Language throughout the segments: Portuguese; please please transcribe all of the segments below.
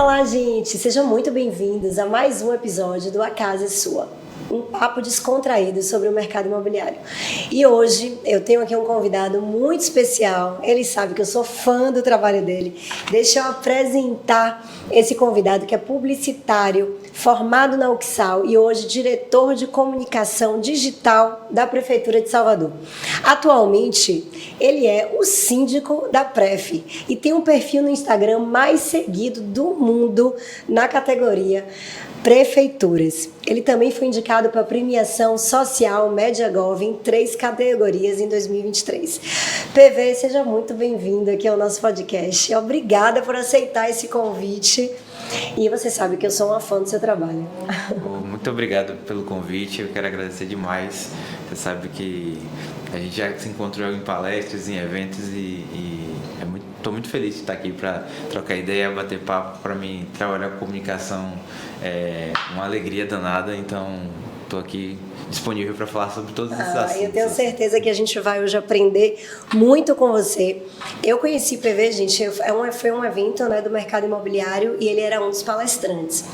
Olá, gente! Sejam muito bem-vindos a mais um episódio do A Casa é Sua, um papo descontraído sobre o mercado imobiliário. E hoje eu tenho aqui um convidado muito especial. Ele sabe que eu sou fã do trabalho dele. Deixa eu apresentar esse convidado, que é publicitário, formado na UXAL e hoje diretor de comunicação digital da Prefeitura de Salvador. Atualmente, ele é o síndico da Pref e tem um perfil no Instagram mais seguido do mundo na categoria Prefeituras. Ele também foi indicado para a premiação social MediaGov em 3 categorias em 2023. PV, seja muito bem-vindo aqui ao nosso podcast. Obrigada por aceitar esse convite. E você sabe que eu sou uma fã do seu trabalho. Muito obrigado pelo convite, eu quero agradecer demais. Você sabe que a gente já se encontrou em palestras, em eventos estou muito feliz de estar aqui para trocar ideia, bater papo. Para mim, trabalhar com comunicação é uma alegria danada, então estou aqui disponível para falar sobre todos esses assuntos. Eu tenho certeza que a gente vai hoje aprender muito com você. Eu conheci o PV, gente, foi um evento, né, do mercado imobiliário e ele era um dos palestrantes.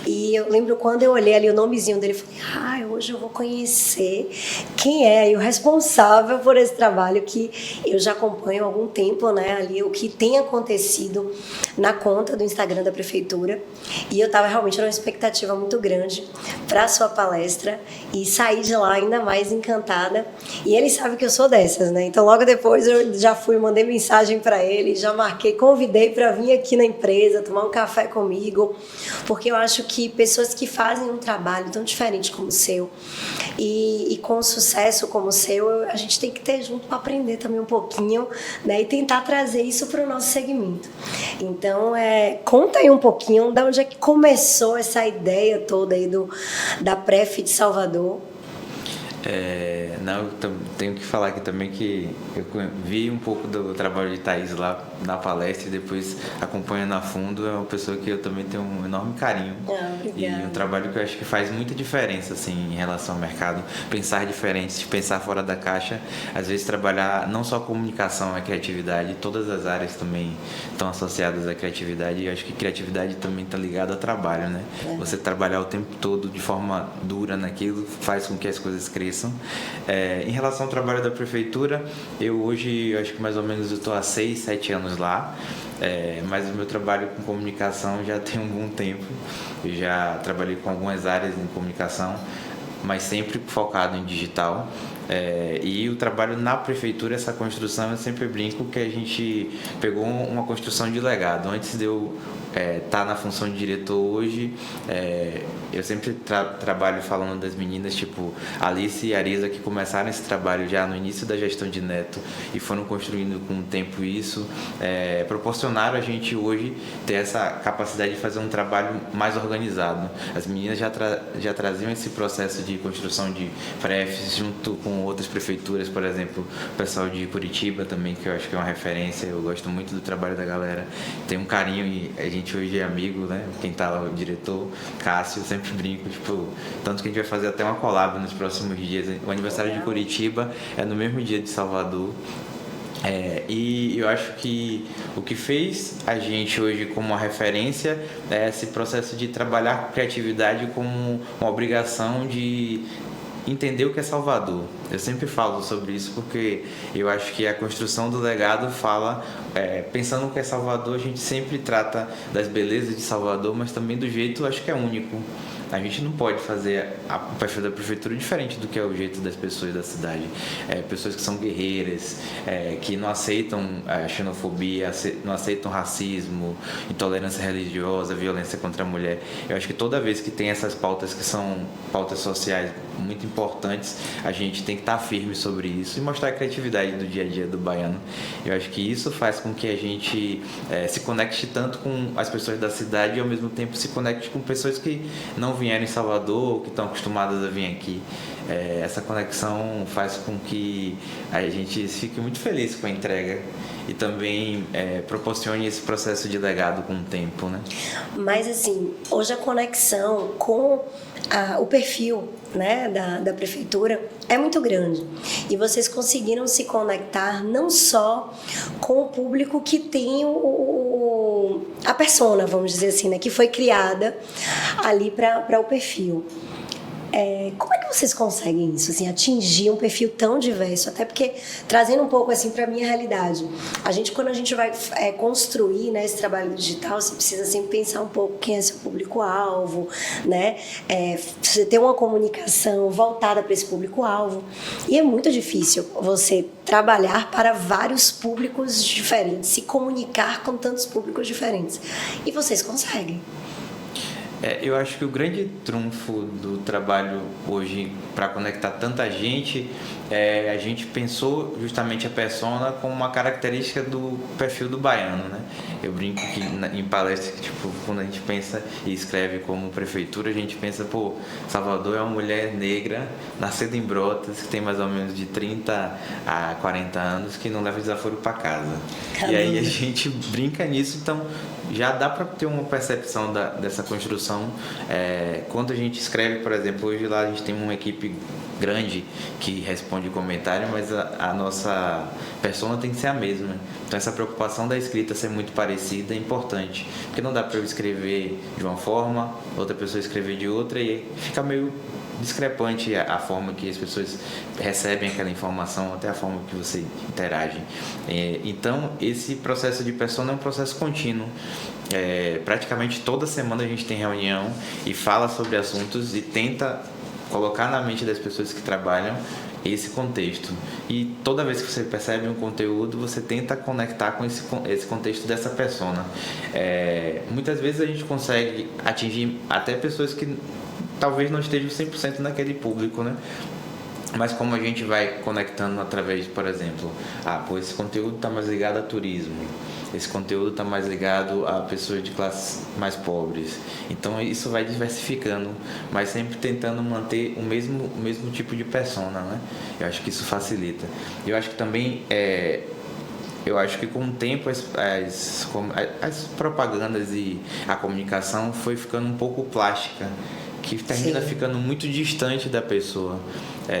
E eu lembro quando eu olhei ali o nomezinho dele, falei, hoje eu vou conhecer quem é aí o responsável por esse trabalho que eu já acompanho há algum tempo, né, ali o que tem acontecido na conta do Instagram da Prefeitura. E eu estava realmente numa expectativa muito grande para a sua palestra e saí de lá ainda mais encantada. E ele sabe que eu sou dessas, né? Então logo depois eu já mandei mensagem para ele, já marquei, convidei para vir aqui na empresa, tomar um café comigo, porque eu acho que pessoas que fazem um trabalho tão diferente como o seu e com sucesso como o seu, a gente tem que ter junto para aprender também um pouquinho, né? E tentar trazer isso para o nosso segmento. Então, conta aí um pouquinho de onde é que começou essa ideia toda aí da Pref de Salvador. Eu tenho que falar aqui também que eu vi um pouco do trabalho de Thaís lá na palestra e depois acompanhando a fundo. É uma pessoa que eu também tenho um enorme carinho. E um trabalho que eu acho que faz muita diferença assim, em relação ao mercado. Pensar diferente, pensar fora da caixa. Às vezes trabalhar não só comunicação, a criatividade, todas as áreas também estão associadas à criatividade. E eu acho que criatividade também está ligada ao trabalho, né? Você trabalhar o tempo todo de forma dura naquilo faz com que as coisas cresçam. Em relação ao trabalho da Prefeitura, eu hoje, acho que mais ou menos eu estou há 6, 7 anos lá, mas o meu trabalho com comunicação já tem um bom tempo. Eu já trabalhei com algumas áreas em comunicação, mas sempre focado em digital. E o trabalho na Prefeitura, essa construção, eu sempre brinco que a gente pegou uma construção de legado. Antes de eu estar na função de diretor hoje, eu sempre trabalho falando das meninas, tipo Alice e Arisa, que começaram esse trabalho já no início da gestão de Neto e foram construindo com o tempo isso, proporcionaram a gente hoje ter essa capacidade de fazer um trabalho mais organizado. As meninas já traziam esse processo de construção de prefs junto com outras prefeituras, por exemplo, o pessoal de Curitiba também, que eu acho que é uma referência. Eu gosto muito do trabalho da galera, tem um carinho e a gente hoje é amigo, né? Quem tá lá, o diretor, Cássio, sempre brinco, tanto que a gente vai fazer até uma collab nos próximos dias. O aniversário de Curitiba é no mesmo dia de Salvador. E eu acho que o que fez a gente hoje como uma referência é esse processo de trabalhar criatividade como uma obrigação de entender o que é Salvador. Eu sempre falo sobre isso porque eu acho que a construção do legado fala, pensando no que é Salvador, a gente sempre trata das belezas de Salvador, mas também do jeito, acho que é único. A gente não pode fazer o perfil da prefeitura diferente do que é o jeito das pessoas da cidade. Pessoas que são guerreiras, que não aceitam a xenofobia, não aceitam racismo, intolerância religiosa, violência contra a mulher. Eu acho que toda vez que tem essas pautas que são pautas sociais muito importantes, a gente tem que estar firme sobre isso e mostrar a criatividade do dia a dia do baiano. Eu acho que isso faz com que a gente se conecte tanto com as pessoas da cidade e ao mesmo tempo se conecte com pessoas que não vieram em Salvador, que estão acostumadas a vir aqui. Essa conexão faz com que a gente fique muito feliz com a entrega e também proporcione esse processo de legado com o tempo, né? Mas assim, hoje a conexão com o perfil, né, da prefeitura é muito grande e vocês conseguiram se conectar não só com o público que tem a a persona, vamos dizer assim, né, que foi criada ali para o perfil. Como é que vocês conseguem isso, assim, atingir um perfil tão diverso? Até porque, trazendo um pouco assim para a minha realidade, quando a gente vai construir, né, esse trabalho digital, você precisa sempre pensar um pouco quem é seu público-alvo, né? Você ter uma comunicação voltada para esse público-alvo. E é muito difícil você trabalhar para vários públicos diferentes, se comunicar com tantos públicos diferentes. E vocês conseguem. Eu acho que o grande trunfo do trabalho hoje para conectar tanta gente a gente pensou justamente a persona como uma característica do perfil do baiano, né? Eu brinco que em palestra, tipo, quando a gente pensa e escreve como prefeitura, a gente pensa, pô, Salvador é uma mulher negra, nascida em Brotas, que tem mais ou menos de 30 a 40 anos, que não leva desaforo para casa. Caramba. E aí a gente brinca nisso, então já dá para ter uma percepção dessa construção. Quando a gente escreve, por exemplo, hoje lá a gente tem uma equipe grande que responde comentário, mas a nossa persona tem que ser a mesma. Então essa preocupação da escrita ser muito parecida é importante, porque não dá para eu escrever de uma forma, outra pessoa escrever de outra, e fica meio discrepante a forma que as pessoas recebem aquela informação, até a forma que você interage. Então esse processo de persona é um processo contínuo. Praticamente toda semana a gente tem reunião e fala sobre assuntos e tenta colocar na mente das pessoas que trabalham esse contexto. E toda vez que você percebe um conteúdo, você tenta conectar com esse contexto dessa persona. Muitas vezes a gente consegue atingir até pessoas que talvez não estejam 100% naquele público, né? Mas como a gente vai conectando através, por exemplo, esse conteúdo está mais ligado a turismo, esse conteúdo está mais ligado a pessoas de classes mais pobres. Então isso vai diversificando, mas sempre tentando manter o mesmo tipo de persona, né? Eu acho que isso facilita. Eu acho que também eu acho que com o tempo as propagandas e a comunicação foi ficando um pouco plástica, que termina ficando muito distante da pessoa.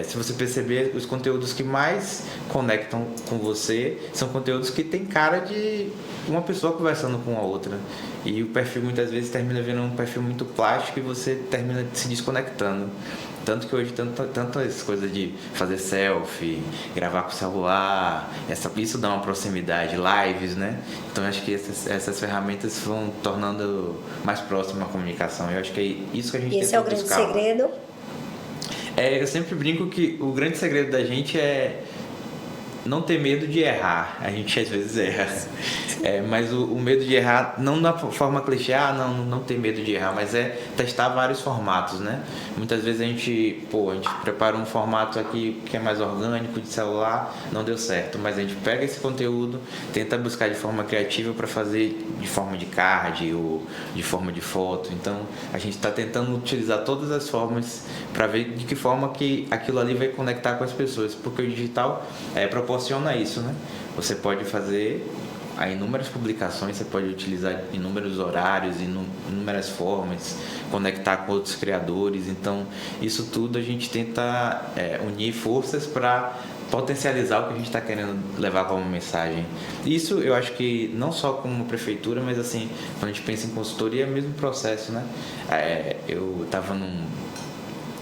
Se você perceber, os conteúdos que mais conectam com você são conteúdos que tem cara de uma pessoa conversando com a outra. E o perfil muitas vezes termina vendo um perfil muito plástico e você termina se desconectando. Tanto que hoje tantas coisas de fazer selfie, gravar com o celular, isso dá uma proximidade, lives, né? Então acho que essas ferramentas vão tornando mais próxima a comunicação. Eu acho que é isso que a gente tem que buscar. Esse é o grande segredo? Eu sempre brinco que o grande segredo da gente é não ter medo de errar. A gente às vezes erra. Mas o medo de errar, não da forma clichê, não ter medo de errar, mas é testar vários formatos, né? Muitas vezes a gente prepara um formato aqui que é mais orgânico, de celular, não deu certo, mas a gente pega esse conteúdo, tenta buscar de forma criativa para fazer de forma de card ou de forma de foto. Então a gente está tentando utilizar todas as formas para ver de que forma que aquilo ali vai conectar com as pessoas, porque o digital proporciona isso, né? Você pode fazer inúmeras publicações, você pode utilizar inúmeros horários, inúmeras formas, conectar com outros criadores. Então isso tudo a gente tenta unir forças para potencializar o que a gente está querendo levar como mensagem. Isso eu acho que não só como prefeitura, mas assim, quando a gente pensa em consultoria é o mesmo processo, né? Eu estava num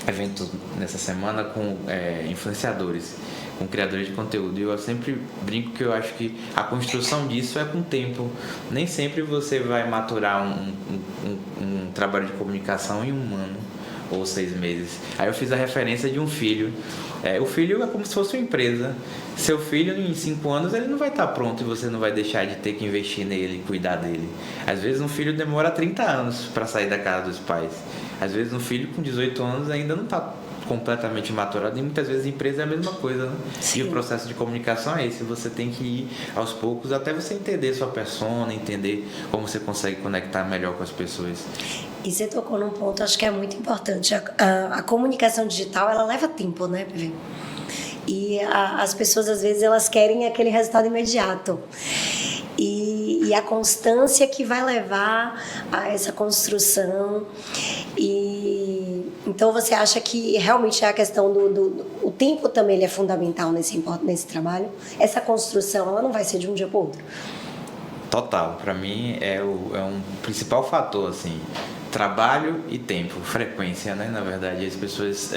evento nessa semana com influenciadores, com criadores de conteúdo, e eu sempre brinco que eu acho que a construção disso é com o tempo. Nem sempre você vai maturar um trabalho de comunicação em 1 ano ou 6 meses. Aí eu fiz a referência de um filho. O filho é como se fosse uma empresa. Seu filho em 5 anos ele não vai estar pronto e você não vai deixar de ter que investir nele, cuidar dele. Às vezes um filho demora 30 anos para sair da casa dos pais. Às vezes um filho com 18 anos ainda não está completamente maturado, e muitas vezes a empresa é a mesma coisa, né? E o processo de comunicação é esse, você tem que ir aos poucos até você entender sua persona, entender como você consegue conectar melhor com as pessoas. E você tocou num ponto, acho que é muito importante. A comunicação digital, ela leva tempo, né, PV? E as pessoas, às vezes, elas querem aquele resultado imediato. E a constância que vai levar a essa construção. Então, você acha que realmente a questão o tempo também ele é fundamental nesse trabalho? Essa construção, ela não vai ser de um dia para o outro? Total, para mim é um principal fator, assim, trabalho e tempo, frequência, né? Na verdade, as pessoas,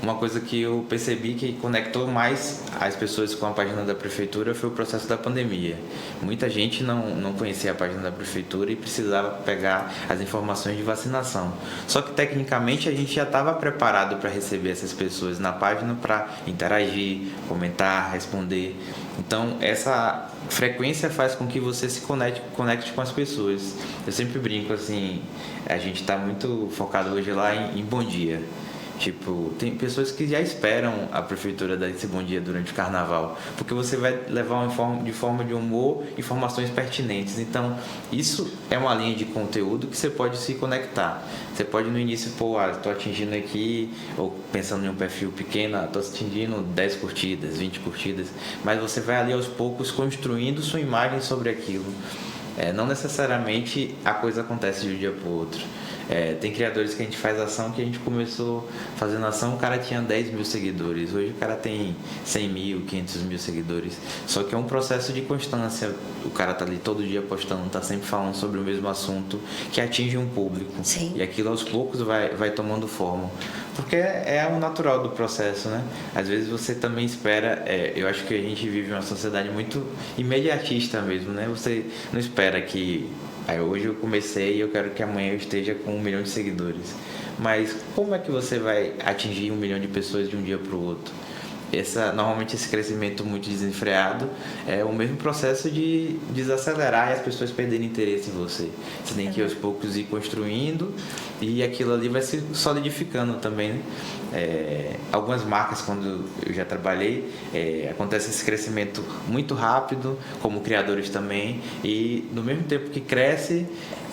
uma coisa que eu percebi que conectou mais as pessoas com a página da prefeitura foi o processo da pandemia. Muita gente não conhecia a página da prefeitura e precisava pegar as informações de vacinação. Só que tecnicamente a gente já estava preparado para receber essas pessoas na página para interagir, comentar, responder. Então essa frequência faz com que você se conecte com as pessoas. Eu sempre brinco assim, a gente está muito focado hoje lá em bom dia. Tipo, tem pessoas que já esperam a prefeitura dar esse bom dia durante o carnaval, porque você vai levar de forma de humor informações pertinentes. Então, isso é uma linha de conteúdo que você pode se conectar. Você pode no início, estou atingindo aqui, ou pensando em um perfil pequeno, estou atingindo 10 curtidas, 20 curtidas, mas você vai ali aos poucos construindo sua imagem sobre aquilo. Não necessariamente a coisa acontece de um dia para o outro. Tem criadores que a gente faz ação que a gente começou fazendo ação, o cara tinha 10 mil seguidores, hoje o cara tem 100 mil, 500 mil seguidores, só que é um processo de constância, o cara tá ali todo dia postando, tá sempre falando sobre o mesmo assunto que atinge um público. Sim. E aquilo aos poucos vai tomando forma, porque é o natural do processo, né? Às vezes você também espera, eu acho que a gente vive uma sociedade muito imediatista mesmo, né? Você não espera que hoje eu comecei e eu quero que amanhã eu esteja com 1 milhão de seguidores. Mas como é que você vai atingir 1 milhão de pessoas de um dia para o outro? Normalmente esse crescimento muito desenfreado é o mesmo processo de desacelerar e as pessoas perderem interesse em você. Você tem que aos poucos ir construindo e aquilo ali vai se solidificando também, né? Algumas marcas, quando eu já trabalhei, acontece esse crescimento muito rápido, como criadores também, e no mesmo tempo que cresce,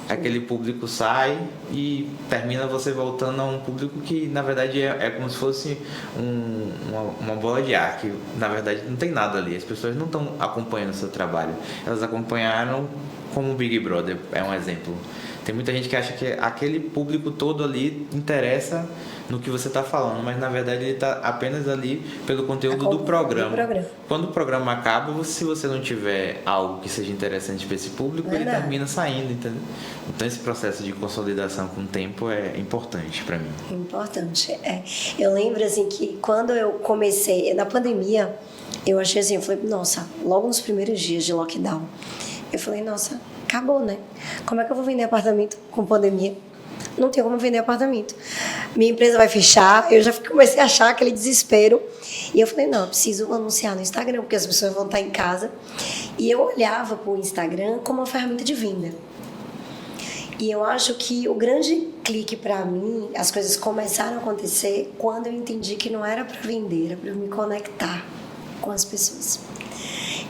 aquele público sai e termina você voltando a um público que na verdade é como se fosse uma bola de ar, que na verdade não tem nada ali, as pessoas não estão acompanhando o seu trabalho, elas acompanharam como o Big Brother, é um exemplo. Tem muita gente que acha que aquele público todo ali interessa no que você está falando, mas na verdade ele está apenas ali pelo conteúdo do programa. Quando o programa acaba, se você não tiver algo que seja interessante para esse público, ele termina saindo, entendeu? Então esse processo de consolidação com o tempo é importante para mim. Importante, Eu lembro assim que quando eu comecei, na pandemia, eu achei assim, eu falei, nossa, logo nos primeiros dias de lockdown, eu falei, nossa, acabou, né? Como é que eu vou vender apartamento com pandemia? Não tem como vender apartamento. Minha empresa vai fechar. Eu já comecei a achar aquele desespero. E eu falei, não, eu preciso anunciar no Instagram, porque as pessoas vão estar em casa. E eu olhava para o Instagram como uma ferramenta de venda. E eu acho que o grande clique para mim, as coisas começaram a acontecer quando eu entendi que não era para vender, era para me conectar com as pessoas.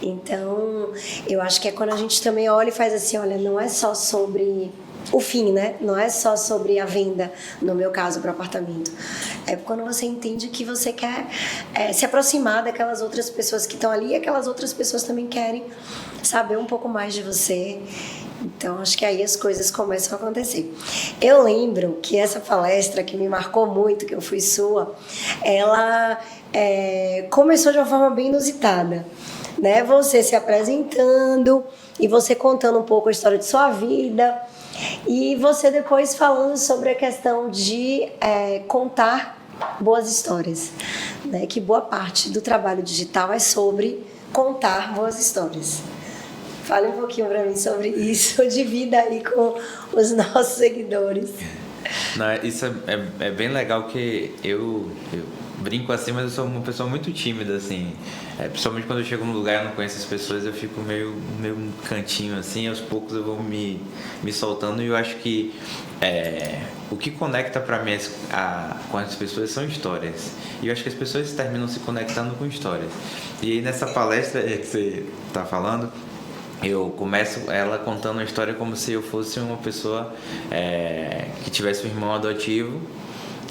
Então, eu acho que é quando a gente também olha e faz assim, olha, não é só sobre o fim, né? Não é só sobre a venda, no meu caso, para o apartamento. É quando você entende que você quer se aproximar daquelas outras pessoas que estão ali e aquelas outras pessoas também querem saber um pouco mais de você. Então, acho que aí as coisas começam a acontecer. Eu lembro que essa palestra, que me marcou muito, que eu fui sua, ela começou de uma forma bem inusitada, né? Você se apresentando e você contando um pouco a história de sua vida e você depois falando sobre a questão de contar boas histórias, né? Que boa parte do trabalho digital é sobre contar boas histórias. Fale um pouquinho para mim sobre isso, divida aí com os nossos seguidores. Não, isso é bem legal, que eu brinco assim, mas eu sou uma pessoa muito tímida, assim. Principalmente quando eu chego num lugar e eu não conheço as pessoas, eu fico meio cantinho, assim. Aos poucos eu vou me soltando, e eu acho que o que conecta para mim com as pessoas são histórias. E eu acho que as pessoas terminam se conectando com histórias. E aí nessa palestra que você está falando, eu começo ela contando a história como se eu fosse uma pessoa que tivesse um irmão adotivo,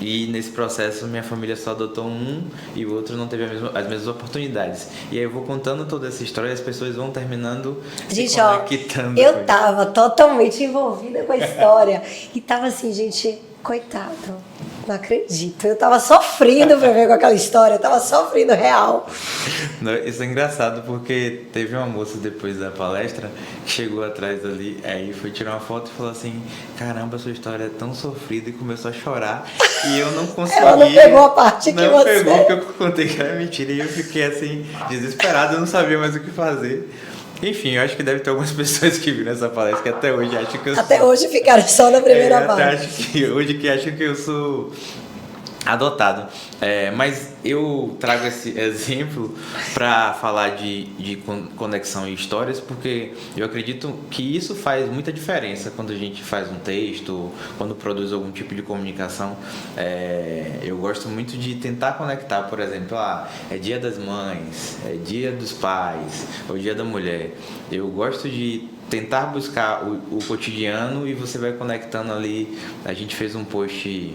e nesse processo minha família só adotou um e o outro não teve as mesmas oportunidades. E aí eu vou contando toda essa história e as pessoas vão terminando se conectando. Eu tava totalmente envolvida com a história e tava assim, gente, coitado. Não acredito. Eu tava sofrendo pra ver com aquela história. Eu tava sofrendo real. Isso é engraçado porque teve uma moça depois da palestra que chegou atrás ali, aí foi tirar uma foto e falou assim: caramba, sua história é tão sofrida, e começou a chorar. E eu não consegui. Ela não pegou a parte que você... Não pegou, porque eu contei que era mentira. E eu fiquei assim, desesperado, eu não sabia mais o que fazer. Enfim, eu acho que deve ter algumas pessoas que viram essa palestra que até hoje acham que eu Até hoje ficaram só na primeira parte. Hoje acham que eu sou adotado. Mas eu trago esse exemplo para falar de conexão e histórias, porque eu acredito que isso faz muita diferença quando a gente faz um texto, quando produz algum tipo de comunicação. Eu gosto muito de tentar conectar, por exemplo, é Dia das Mães, é Dia dos Pais, ou Dia da Mulher. Eu gosto de tentar buscar o cotidiano, e você vai conectando ali. A gente fez um post,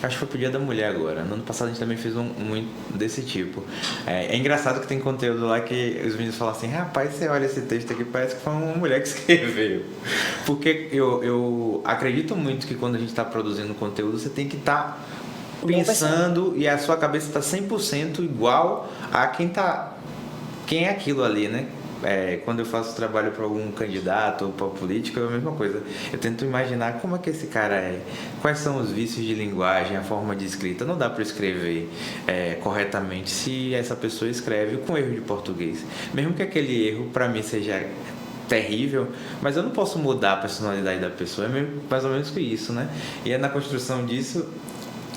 acho que foi pro Dia da Mulher agora. No ano passado a gente também fez um desse tipo. É engraçado que tem conteúdo lá que os meninos falam assim: rapaz, você olha esse texto aqui, parece que foi uma mulher que escreveu. Porque eu acredito muito que quando a gente está produzindo conteúdo, você tem que estar pensando, e a sua cabeça está 100% igual a quem é aquilo ali, né? Quando eu faço trabalho para algum candidato ou para político, é a mesma coisa. Eu tento imaginar como é que esse cara é, quais são os vícios de linguagem, a forma de escrita. Não dá para escrever corretamente se essa pessoa escreve com erro de português. Mesmo que aquele erro para mim seja terrível, mas eu não posso mudar a personalidade da pessoa. É mais ou menos que isso, né? E é na construção disso.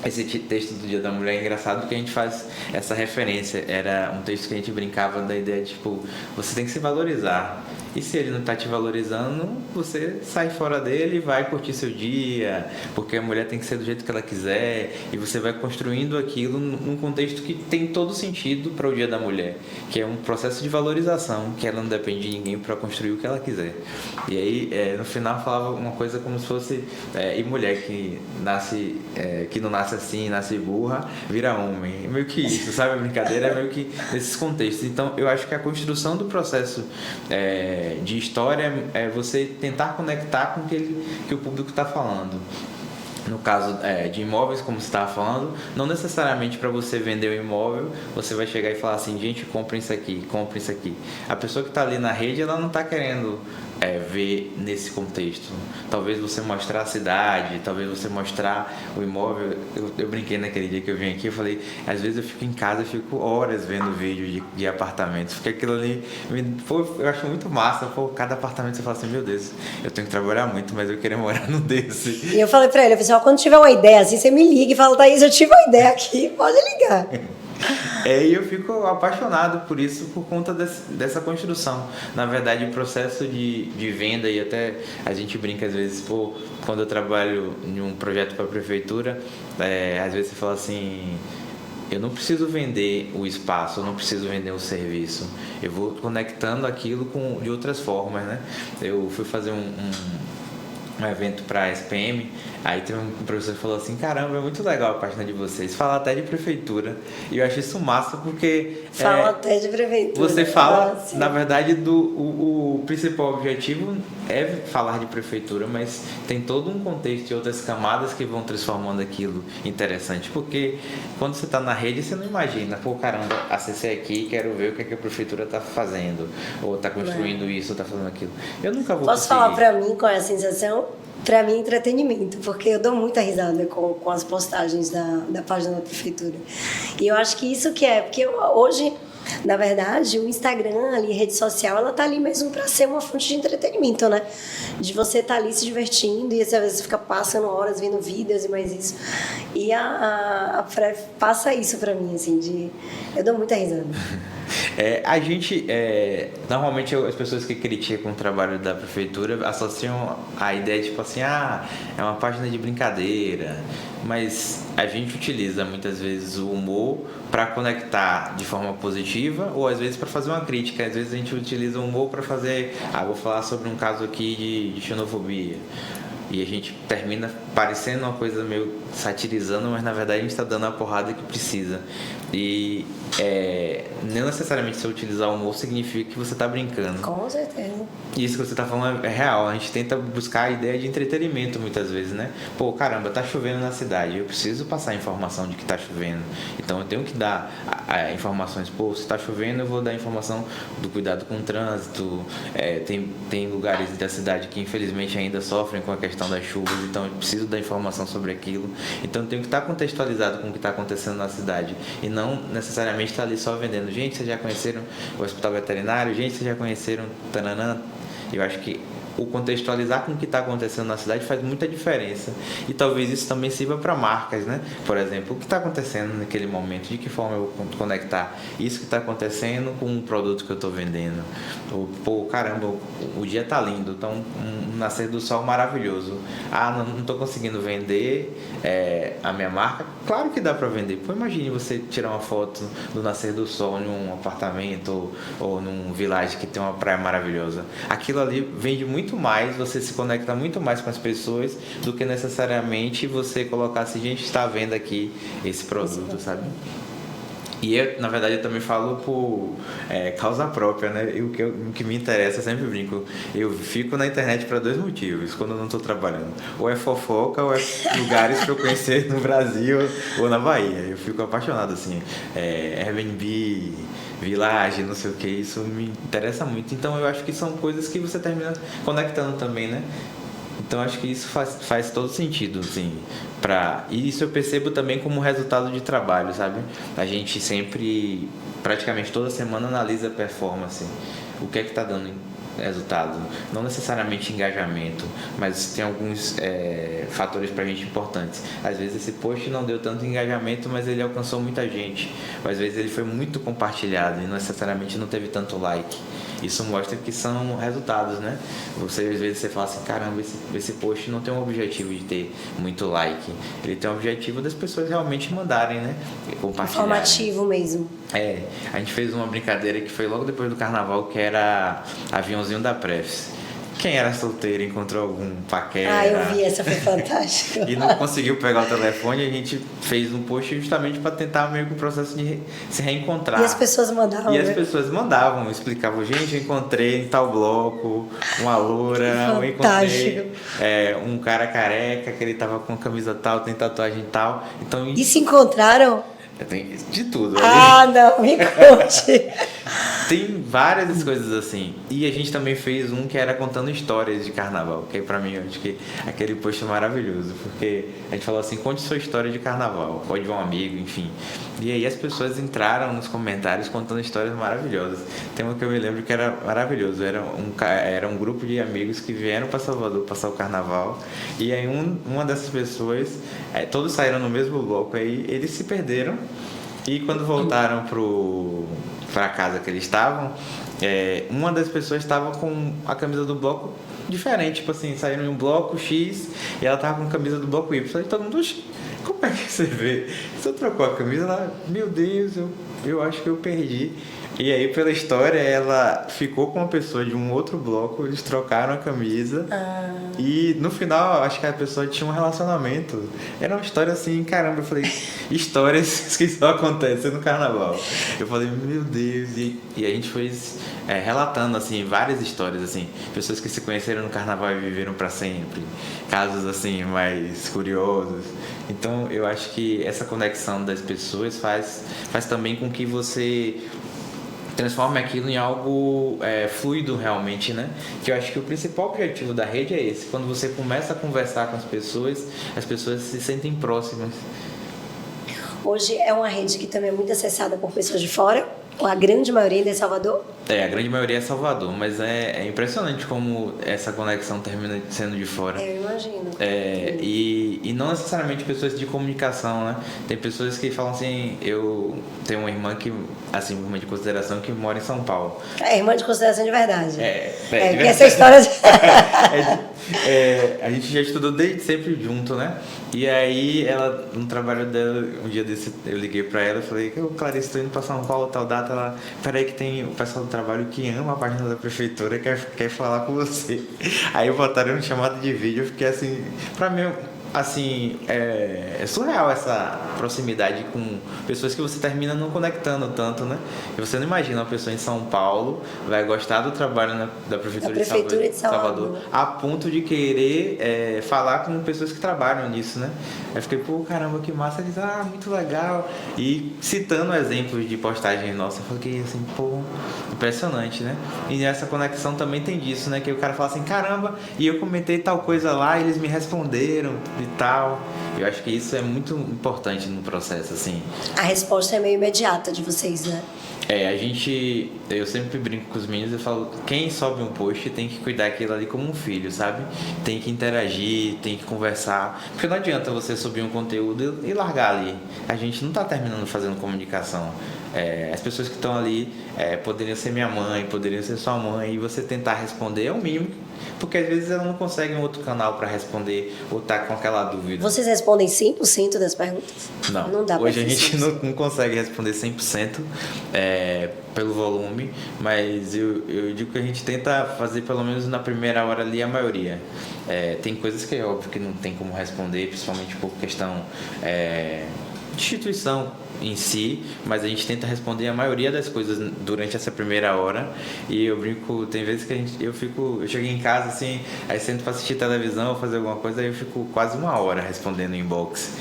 Esse texto do Dia da Mulher é engraçado porque a gente faz essa referência. Era um texto que a gente brincava da ideia de, tipo, você tem que se valorizar. E se ele não está te valorizando, você sai fora dele e vai curtir seu dia, porque a mulher tem que ser do jeito que ela quiser, e você vai construindo aquilo num contexto que tem todo sentido para o Dia da Mulher, que é um processo de valorização, que ela não depende de ninguém para construir o que ela quiser. E aí, no final, falava uma coisa como se fosse: e mulher que não nasce assim, nasce burra, vira homem. É meio que isso, sabe? A brincadeira é meio que nesses contextos. Então, eu acho que a construção do processo de história é você tentar conectar com o que o público está falando. No caso de imóveis, como você estava falando, não necessariamente para você vender o imóvel, você vai chegar e falar assim: gente, compra isso aqui, compra isso aqui. A pessoa que está ali na rede, ela não está querendo ver nesse contexto. Talvez você mostrar a cidade, talvez você mostrar o imóvel. Eu brinquei naquele dia que eu vim aqui, eu falei: às vezes eu fico em casa, eu fico horas vendo vídeo de apartamentos, porque aquilo ali, eu acho muito massa. Cada apartamento você fala assim: meu Deus, eu tenho que trabalhar muito, mas eu queria morar num desse. E eu falei pra ele, pessoal, quando tiver uma ideia assim, você me liga e fala: Thaís, eu tive uma ideia aqui, pode ligar. E eu fico apaixonado por isso, por conta dessa construção. Na verdade, o processo de venda, e até a gente brinca às vezes, quando eu trabalho em um projeto para a prefeitura, às vezes você fala assim: eu não preciso vender o espaço, eu não preciso vender o serviço, eu vou conectando aquilo de outras formas, né? Eu fui fazer um evento para a SPM, aí teve um professor que falou assim: caramba, é muito legal a página de vocês, fala até de prefeitura. E eu acho isso massa, porque fala até de prefeitura. Você fala, na verdade, o principal objetivo é falar de prefeitura, mas tem todo um contexto e outras camadas que vão transformando aquilo interessante, porque quando você está na rede, você não imagina: caramba, acessei aqui, quero ver o que a prefeitura está fazendo, ou está construindo isso, ou está fazendo aquilo. Eu nunca vou Posso falar pra mim qual é a sensação? Pra mim, entretenimento, porque eu dou muita risada com as postagens da página da prefeitura. E eu acho que isso porque hoje, na verdade, o Instagram, ali, rede social, ela tá ali mesmo para ser uma fonte de entretenimento, né? De você estar ali se divertindo, e às vezes você fica passando horas vendo vídeos e mais isso. E a Fre passa isso pra mim, assim, eu dou muita risada. A gente, normalmente as pessoas que criticam o trabalho da prefeitura associam a ideia tipo assim: é uma página de brincadeira, mas a gente utiliza muitas vezes o humor para conectar de forma positiva, ou às vezes para fazer uma crítica. Às vezes a gente utiliza o humor para fazer: vou falar sobre um caso aqui de xenofobia. E a gente termina parecendo uma coisa meio satirizando, mas na verdade a gente está dando a porrada que precisa. E não necessariamente se eu utilizar o humor significa que você está brincando. Com certeza. Isso que você está falando é real. A gente tenta buscar a ideia de entretenimento muitas vezes, né? Pô, caramba, tá chovendo na cidade. Eu preciso passar a informação de que tá chovendo. Então eu tenho que dar informações. Pô, se tá chovendo, eu vou dar informação do cuidado com o trânsito. Tem lugares da cidade que infelizmente ainda sofrem com a questão das chuvas. Então eu preciso dar informação sobre aquilo. Então eu tenho que estar contextualizado com o que está acontecendo na cidade. E não necessariamente estar ali só vendendo. Gente, vocês já conheceram o hospital veterinário? Gente, vocês já conheceram Tananã? Eu acho que o contextualizar com o que está acontecendo na cidade faz muita diferença. E talvez isso também sirva para marcas, né? Por exemplo, o que está acontecendo naquele momento, de que forma eu vou conectar isso que está acontecendo com um produto que eu estou vendendo. Pô, caramba, o dia está lindo, tá um nascer do sol maravilhoso. Não estou conseguindo vender a minha marca. Claro que dá para vender. Pô, imagine você tirar uma foto do nascer do sol em um apartamento ou num village que tem uma praia maravilhosa. Aquilo ali vende muito mais, você se conecta muito mais com as pessoas do que necessariamente você colocar assim, gente, está vendo aqui esse produto, sabe? E eu, na verdade, eu também falo por causa própria, né? O que me interessa, eu sempre brinco, eu fico na internet para 2 motivos, quando eu não estou trabalhando. Ou é fofoca, ou é lugares para eu conhecer no Brasil ou na Bahia. Eu fico apaixonado, assim, Airbnb, Village, não sei o que, isso me interessa muito. Então eu acho que são coisas que você termina conectando também, né? Então acho que isso faz todo sentido, assim, e isso eu percebo também como resultado de trabalho, sabe? A gente sempre, praticamente toda semana, analisa a performance, o que é que está dando resultado, não necessariamente engajamento, mas tem alguns fatores para a gente importantes. Às vezes esse post não deu tanto engajamento, mas ele alcançou muita gente, às vezes ele foi muito compartilhado e não necessariamente não teve tanto like. Isso mostra que são resultados, né? Às vezes você fala assim, caramba, esse post não tem um objetivo de ter muito like. Ele tem o objetivo das pessoas realmente mandarem, né? Compartilharem. Informativo mesmo. A gente fez uma brincadeira que foi logo depois do carnaval, que era aviãozinho da Prefs. Quem era solteiro encontrou algum paquera. Eu vi, essa foi fantástica. E não conseguiu pegar o telefone, a gente fez um post justamente para tentar meio que o processo de se reencontrar. E as pessoas mandavam. As pessoas mandavam, explicavam, gente, eu encontrei em tal bloco uma loura, eu encontrei um cara careca, que ele tava com camisa tal, tem tatuagem tal. Então, e se encontraram? Tem de tudo. Não, me conte. Tem várias coisas assim. E a gente também fez um que era contando histórias de carnaval, que pra mim eu acho que aquele post é maravilhoso, porque a gente falou assim, conte sua história de carnaval, pode de um amigo, enfim. E aí as pessoas entraram nos comentários contando histórias maravilhosas. Tem uma que eu me lembro que era maravilhoso, era um grupo de amigos que vieram para Salvador passar o carnaval, e aí uma dessas pessoas, todos saíram no mesmo bloco, aí eles se perderam, e quando voltaram para a casa que eles estavam, uma das pessoas estava com a camisa do bloco diferente, tipo assim, saíram em um bloco X e ela estava com a camisa do bloco Y. E todo mundo, como é que você vê? Você trocou a camisa? Ela, meu Deus, eu acho que eu perdi. E aí, pela história, ela ficou com uma pessoa de um outro bloco, eles trocaram a camisa. E no final, acho que a pessoa tinha um relacionamento. Era uma história assim, caramba, eu falei, histórias que só acontecem no carnaval. Eu falei, meu Deus, e a gente foi relatando, assim, várias histórias, assim, pessoas que se conheceram no carnaval e viveram para sempre, casos, assim, mais curiosos. Então, eu acho que essa conexão das pessoas faz também com que você transforme aquilo em algo fluido realmente, né? Que eu acho que o principal objetivo da rede é esse. Quando você começa a conversar com as pessoas se sentem próximas. Hoje é uma rede que também é muito acessada por pessoas de fora, a grande maioria ainda é Salvador? A grande maioria é Salvador, mas é impressionante como essa conexão termina sendo de fora. Eu imagino. E não necessariamente pessoas de comunicação, né? Tem pessoas que falam assim, eu tenho uma irmã que, assim, uma de consideração, que mora em São Paulo. Irmã de consideração de verdade. Porque essa história... a gente já estudou desde sempre junto, né? E aí, ela, no trabalho dela, um dia desse, eu liguei pra ela e falei, Clarice, estou indo pra São Paulo, tal data. Ela, peraí que tem o pessoal do trabalho que ama a página da prefeitura, quer falar com você. Aí botaram um chamado de vídeo, eu fiquei assim, pra mim, assim, é surreal essa proximidade com pessoas que você termina não conectando tanto, né? E você não imagina uma pessoa em São Paulo vai gostar do trabalho da Prefeitura de Salvador a ponto de querer falar com pessoas que trabalham nisso, né? Aí eu fiquei, pô, caramba, que massa. Eles, muito legal. E citando exemplos de postagens nossas, eu fiquei assim, pô, impressionante, né? E nessa conexão também tem disso, né? Que o cara fala assim, caramba, e eu comentei tal coisa lá e eles me responderam e tal. Eu acho que isso é muito importante no processo, assim. A resposta é meio imediata de vocês, né? Eu sempre brinco com os meninos, eu falo, quem sobe um post tem que cuidar aquilo ali como um filho, sabe? Tem que interagir, tem que conversar, porque não adianta você subir um conteúdo e largar ali. A gente não tá terminando fazendo comunicação. As pessoas que estão ali poderiam ser minha mãe, poderiam ser sua mãe, e você tentar responder é o mínimo, porque às vezes ela não consegue um outro canal para responder ou tá com aquela dúvida. Vocês respondem 100% das perguntas? Não dá. Hoje a gente não consegue responder 100% pelo volume, mas eu digo que a gente tenta fazer pelo menos na primeira hora ali a maioria. Tem coisas que é óbvio que não tem como responder, principalmente por questão de instituição em si, mas a gente tenta responder a maioria das coisas durante essa primeira hora. E eu brinco, tem vezes que eu chego em casa assim, aí sento pra assistir televisão ou fazer alguma coisa, aí eu fico quase 1 hora respondendo inbox.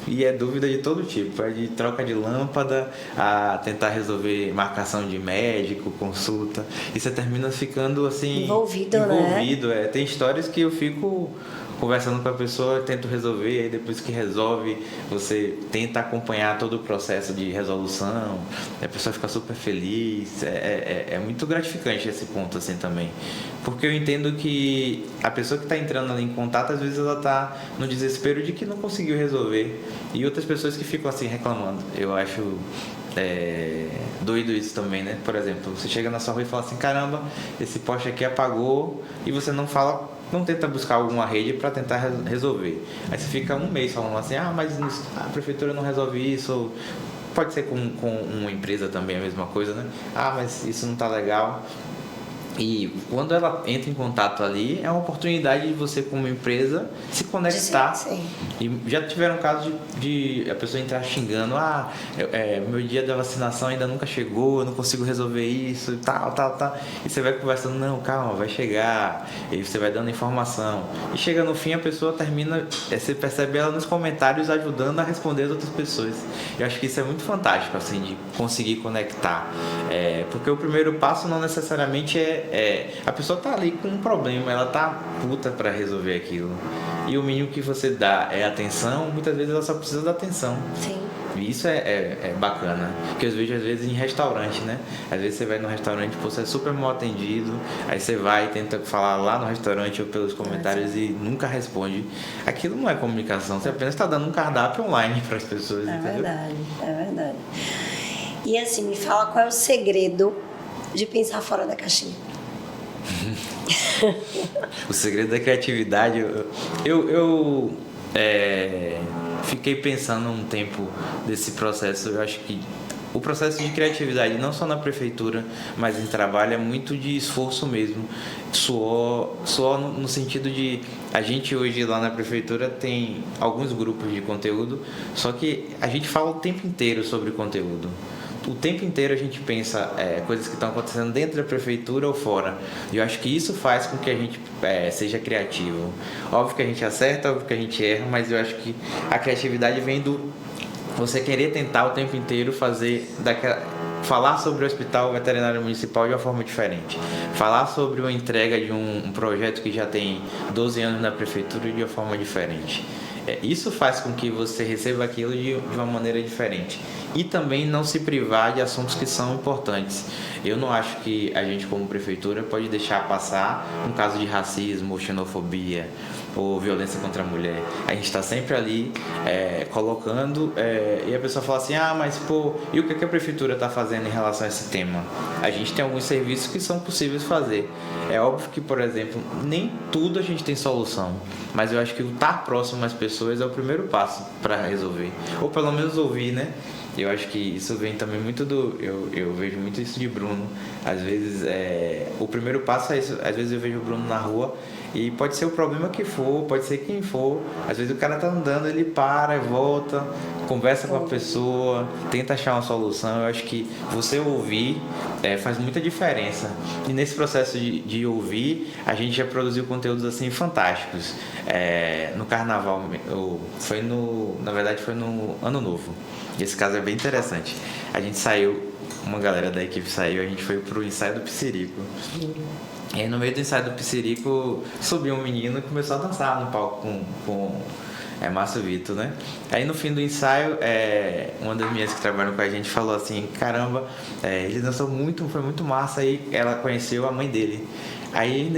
E é dúvida de todo tipo, de troca de lâmpada a tentar resolver marcação de médico, consulta, e você termina ficando assim envolvido, né? Tem histórias que eu fico conversando com a pessoa, tento resolver, aí depois que resolve, você tenta acompanhar todo o processo de resolução, a pessoa fica super feliz. É muito gratificante esse ponto assim também, porque eu entendo que a pessoa que está entrando ali em contato, às vezes ela está no desespero de que não conseguiu resolver, e outras pessoas que ficam assim reclamando. Eu acho doido isso também, né? Por exemplo, você chega na sua rua e fala assim, caramba, esse poste aqui apagou, e você não tenta buscar alguma rede para tentar resolver. Aí você fica 1 mês falando assim, mas a prefeitura não resolve isso. Ou pode ser com uma empresa também a mesma coisa, né? Mas isso não tá legal. E quando ela entra em contato ali, é uma oportunidade de você, como empresa, se conectar. Sim. E já tiveram casos de a pessoa entrar xingando, meu dia da vacinação ainda nunca chegou, eu não consigo resolver isso, tal. E você vai conversando, não, calma, vai chegar. E você vai dando informação. E chega no fim, a pessoa termina, você percebe ela nos comentários ajudando a responder as outras pessoas. Eu acho que isso é muito fantástico, assim, de conseguir conectar. Porque o primeiro passo não necessariamente a pessoa tá ali com um problema, ela tá puta pra resolver aquilo. E o mínimo que você dá é atenção, muitas vezes ela só precisa da atenção. Sim. E isso é bacana. Porque eu vejo às vezes em restaurante, né? Às vezes você vai no restaurante, você é super mal atendido, aí você vai e tenta falar lá no restaurante ou pelos comentários e nunca responde. Aquilo não é comunicação, você apenas está dando um cardápio online para as pessoas. Entendeu? É verdade. E assim, me fala qual é o segredo de pensar fora da caixinha. O segredo da criatividade, eu fiquei pensando um tempo desse processo. Eu acho que o processo de criatividade, não só na prefeitura, mas em trabalho, é muito de esforço mesmo. Suor no sentido de... A gente hoje lá na prefeitura tem alguns grupos de conteúdo, só que a gente fala o tempo inteiro sobre conteúdo. O tempo inteiro a gente pensa coisas que estão acontecendo dentro da prefeitura ou fora. E eu acho que isso faz com que a gente seja criativo. Óbvio que a gente acerta, óbvio que a gente erra, mas eu acho que a criatividade vem do você querer tentar o tempo inteiro falar sobre o Hospital Veterinário Municipal de uma forma diferente. Falar sobre uma entrega de um projeto que já tem 12 anos na prefeitura de uma forma diferente. Isso faz com que você receba aquilo de uma maneira diferente. E também não se privar de assuntos que são importantes. Eu não acho que a gente, como prefeitura, pode deixar passar um caso de racismo ou xenofobia ou violência contra a mulher. A gente está sempre ali colocando, e a pessoa fala assim, mas e o que a prefeitura está fazendo em relação a esse tema? A gente tem alguns serviços que são possíveis fazer. É óbvio que, por exemplo, nem tudo a gente tem solução, mas eu acho que o estar próximo às pessoas é o primeiro passo para resolver, ou pelo menos ouvir, né? Eu acho que isso vem também muito eu vejo muito isso de Bruno. Às vezes, o primeiro passo é isso. Às vezes eu vejo o Bruno na rua e pode ser o problema que for, pode ser quem for. Às vezes o cara tá andando, ele para, volta, conversa com a pessoa, tenta achar uma solução. Eu acho que você ouvir faz muita diferença. E nesse processo de ouvir, a gente já produziu conteúdos assim fantásticos. No carnaval, na verdade foi no Ano Novo. Esse caso é bem interessante. A gente saiu, uma galera da equipe saiu, a gente foi pro ensaio do Pissirico. E aí no meio do ensaio do Pissirico subiu um menino e começou a dançar no palco com Márcio Vitor, né? Aí no fim do ensaio, uma das meninas que trabalham com a gente falou assim, caramba, ele dançou muito, foi muito massa. Aí ela conheceu a mãe dele. Aí,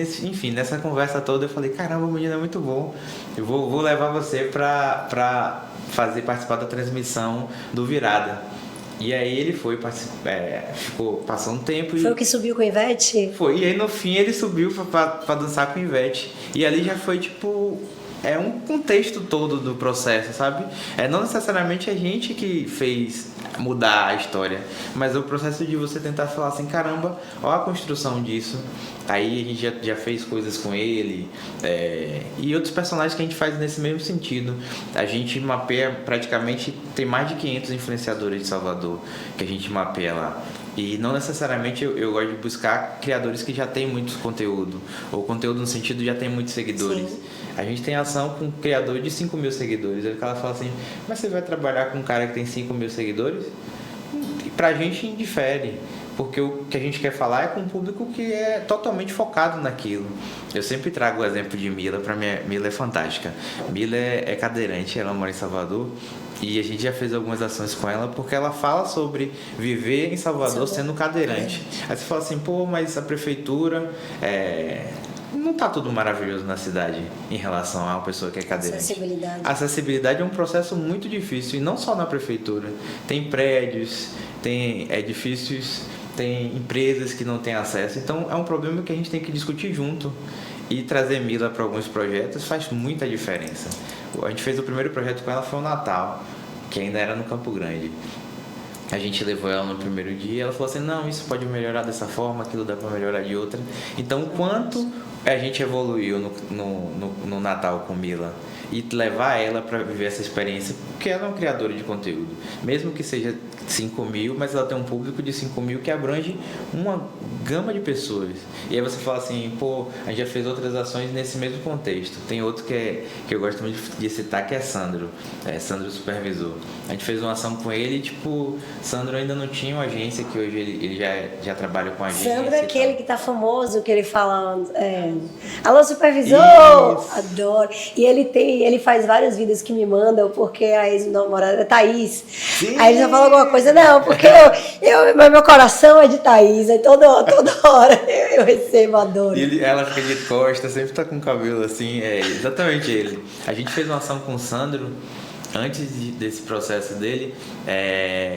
nessa conversa toda eu falei, caramba, o menino é muito bom, eu vou levar você pra participar da transmissão do Virada. E aí ele foi, passou um tempo. Foi o que subiu com a Ivete? Foi, e aí no fim ele subiu pra dançar com a Ivete. E ali já foi tipo... um contexto todo do processo, sabe? Não necessariamente a gente que fez mudar a história, mas o processo de você tentar falar assim, caramba, olha a construção disso. Aí a gente já fez coisas com ele, e outros personagens que a gente faz nesse mesmo sentido. A gente mapeia praticamente, tem mais de 500 influenciadores de Salvador que a gente mapeia lá. E não necessariamente eu gosto de buscar criadores que já têm muito conteúdo, ou conteúdo no sentido de já tem muitos seguidores. Sim. A gente tem ação com um criador de 5 mil seguidores. Aí o cara fala assim, mas você vai trabalhar com um cara que tem 5 mil seguidores? E pra gente indifere, porque o que a gente quer falar é com um público que é totalmente focado naquilo. Eu sempre trago o exemplo de Mila, pra mim Mila é fantástica. Mila é cadeirante, ela mora em Salvador. E a gente já fez algumas ações com ela porque ela fala sobre viver em Salvador sendo cadeirante. Aí você fala assim, pô, mas a prefeitura não tá tudo maravilhoso na cidade em relação a uma pessoa que é cadeirante. Acessibilidade. A acessibilidade é um processo muito difícil, e não só na prefeitura. Tem prédios, tem edifícios, tem empresas que não têm acesso. Então é um problema que a gente tem que discutir junto. E trazer Mila para alguns projetos faz muita diferença. A gente fez o primeiro projeto com ela, foi o Natal, que ainda era no Campo Grande. A gente levou ela no primeiro dia e ela falou assim, não, isso pode melhorar dessa forma, aquilo dá para melhorar de outra. Então, quanto a gente evoluiu no Natal com Mila e levar ela para viver essa experiência, porque ela é uma criadora de conteúdo. Mesmo que seja 5 mil, mas ela tem um público de 5 mil que abrange uma gama de pessoas. E aí você fala assim, pô, a gente já fez outras ações nesse mesmo contexto. Tem outro que eu gosto muito de citar, que é Sandro. Sandro Supervisor. A gente fez uma ação com ele e, tipo, Sandro ainda não tinha uma agência, que hoje ele já trabalha com a agência. Sandro é aquele que tá famoso, que ele fala... Alô, supervisor! Isso. Adoro. E ele faz vários vídeos que me mandam, porque a ex-namorada é Thaís. Sim. Aí ele já fala alguma coisa, não, porque meu coração é de Thaís, aí toda hora eu recebo, adoro. Ela fica de costas, sempre tá com o cabelo assim, exatamente ele. A gente fez uma ação com o Sandro, antes desse processo dele,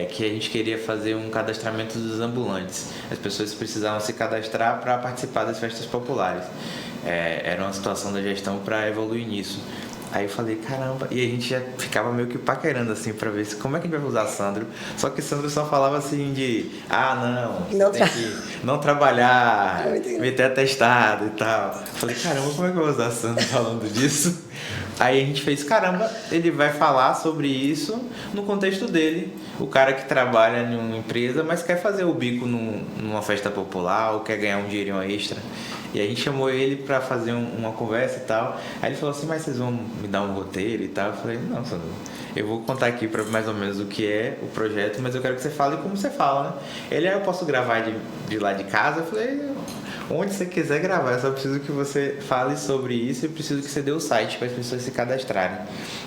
que a gente queria fazer um cadastramento dos ambulantes. As pessoas precisavam se cadastrar para participar das festas populares. Era uma situação da gestão para evoluir nisso. Aí eu falei, caramba, e a gente já ficava meio que paquerando assim pra ver como é que a gente vai usar Sandro. Só que Sandro só falava assim não tem que não trabalhar, meter atestado e tal. Eu falei, caramba, como é que eu vou usar Sandro falando disso? Aí a gente fez, caramba, ele vai falar sobre isso no contexto dele. O cara que trabalha em uma empresa, mas quer fazer o bico numa festa popular ou quer ganhar um dinheirinho extra. E a gente chamou ele pra fazer uma conversa e tal. Aí ele falou assim, mas vocês vão me dar um roteiro e tal? Eu falei, não, Sandro, eu vou contar aqui pra mais ou menos o que é o projeto, mas eu quero que você fale como você fala, né? Eu posso gravar de lá de casa? Eu falei, onde você quiser gravar, eu só preciso que você fale sobre isso e preciso que você dê o site para as pessoas se cadastrarem.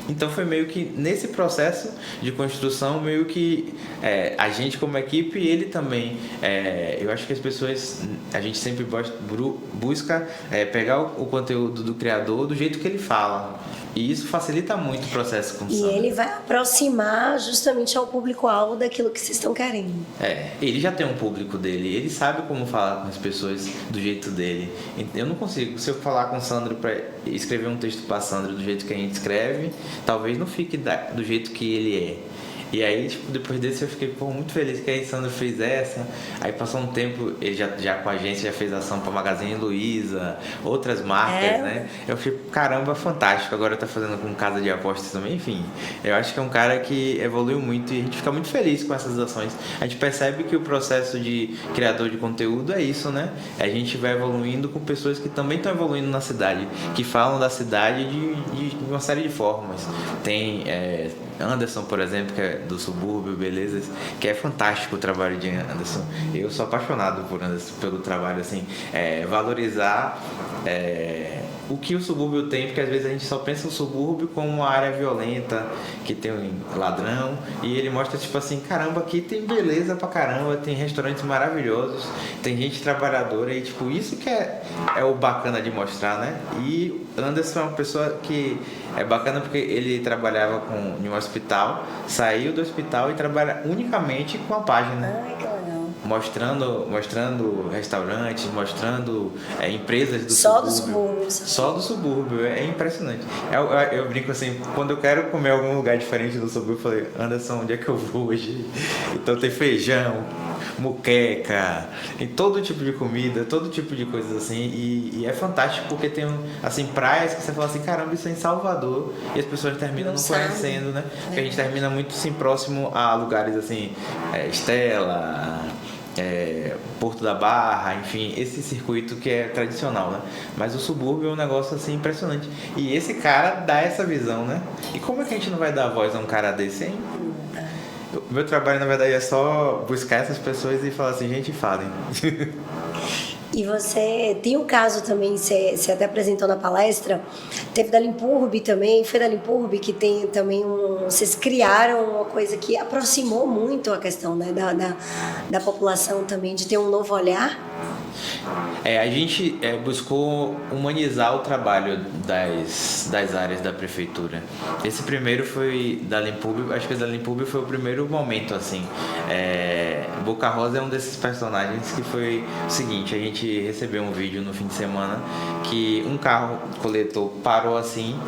Então foi meio que nesse processo de construção, meio que a gente como equipe e ele também. Eu acho que as pessoas, a gente sempre busca pegar o conteúdo do criador do jeito que ele fala. E isso facilita muito o processo com o Sandro. E ele vai aproximar justamente ao público-alvo daquilo que vocês estão querendo. Ele já tem um público dele, ele sabe como falar com as pessoas do jeito dele. Eu não consigo, se eu falar com o Sandro para escrever um texto para Sandro do jeito que a gente escreve, talvez não fique do jeito que ele é. E aí, tipo, depois desse eu fiquei, pô, muito feliz que a Sandro fez essa. Aí passou um tempo, ele já com a gente já fez ação pra Magazine Luiza, outras marcas, né? Eu fiquei, caramba, fantástico. Agora tá fazendo com Casa de Apostas também, enfim. Eu acho que é um cara que evoluiu muito e a gente fica muito feliz com essas ações. A gente percebe que o processo de criador de conteúdo é isso, né? A gente vai evoluindo com pessoas que também estão evoluindo na cidade, que falam da cidade de uma série de formas. Tem Anderson, por exemplo, que é do subúrbio, beleza, que é fantástico o trabalho de Anderson. Eu sou apaixonado por Anderson, pelo trabalho, assim, valorizar o que o subúrbio tem, porque às vezes a gente só pensa o subúrbio como uma área violenta, que tem um ladrão, e ele mostra tipo assim, caramba, aqui tem beleza pra caramba, tem restaurantes maravilhosos, tem gente trabalhadora, e tipo, isso que é o bacana de mostrar, né? E Anderson é uma pessoa que é bacana porque ele trabalhava em um hospital, saiu do hospital e trabalha unicamente com a página. Ai, que legal. Mostrando restaurantes, mostrando empresas do Só subúrbio. do subúrbio. Só do subúrbio, é impressionante. Eu brinco assim, quando eu quero comer algum lugar diferente do subúrbio, eu falei, Anderson, onde é que eu vou hoje? Então tem feijão, muqueca, tem todo tipo de comida, todo tipo de coisas assim, e é fantástico porque tem assim, praias que você fala assim, caramba, isso é em Salvador, e as pessoas terminam não conhecendo, né? Porque a gente termina muito assim, próximo a lugares assim, Estela, Porto da Barra, enfim, esse circuito que é tradicional, né? Mas o subúrbio é um negócio assim impressionante. E esse cara dá essa visão, né? E como é que a gente não vai dar voz a um cara desse, hein? O meu trabalho, na verdade, é só buscar essas pessoas e falar assim, gente, falem. E você tem um caso também, você até apresentou na palestra, teve da Limpurb também, foi da Limpurb que tem também vocês criaram uma coisa que aproximou muito a questão, né, da população também, de ter um novo olhar. A gente buscou humanizar o trabalho das áreas da prefeitura. Esse primeiro foi da Limpurb, acho que da Limpurb foi o primeiro momento, assim. Boca Rosa é um desses personagens que foi o seguinte, a gente recebeu um vídeo no fim de semana que um carro coletor parou assim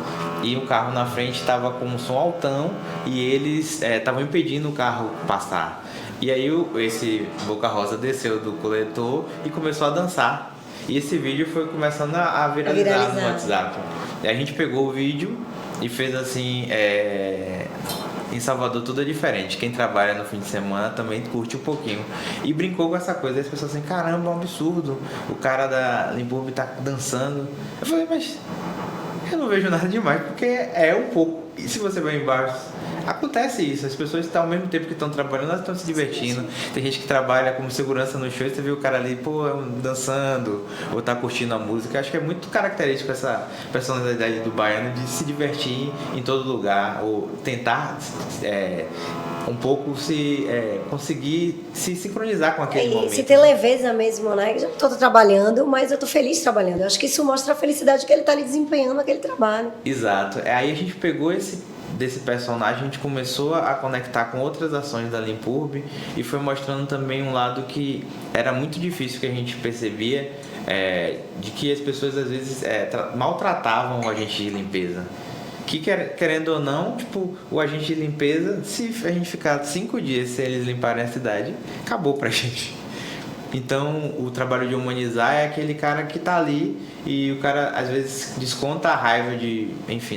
e o carro na frente estava com um som altão e eles estavam impedindo o carro passar. E aí esse Boca Rosa desceu do coletor e começou a dançar. E esse vídeo foi começando a viralizar no WhatsApp. E a gente pegou o vídeo e fez assim... Em Salvador tudo é diferente. Quem trabalha no fim de semana também curte um pouquinho. E brincou com essa coisa. As pessoas assim, caramba, é um absurdo. O cara da Limpurb tá dançando. Eu falei, mas eu não vejo nada demais, porque é um pouco. E se você vai embaixo... Acontece isso, as pessoas estão ao mesmo tempo que estão trabalhando, elas estão se divertindo. Tem gente que trabalha como segurança no show e você vê o cara ali, dançando ou tá curtindo a música. Acho que é muito característico essa personalidade do baiano de se divertir em todo lugar ou tentar um pouco conseguir se sincronizar com aquele momento. Se ter leveza mesmo, né? Eu tô trabalhando, mas eu tô feliz trabalhando. Eu acho que isso mostra a felicidade que ele tá ali desempenhando aquele trabalho. Exato. Aí a gente pegou desse personagem, a gente começou a conectar com outras ações da Limpurb e foi mostrando também um lado que era muito difícil, que a gente percebia de que as pessoas às vezes maltratavam o agente de limpeza. Que querendo ou não, tipo, o agente de limpeza, se a gente ficar 5 dias sem eles limparem a cidade, acabou pra gente. Então, o trabalho de humanizar é aquele cara que tá ali e o cara às vezes desconta a raiva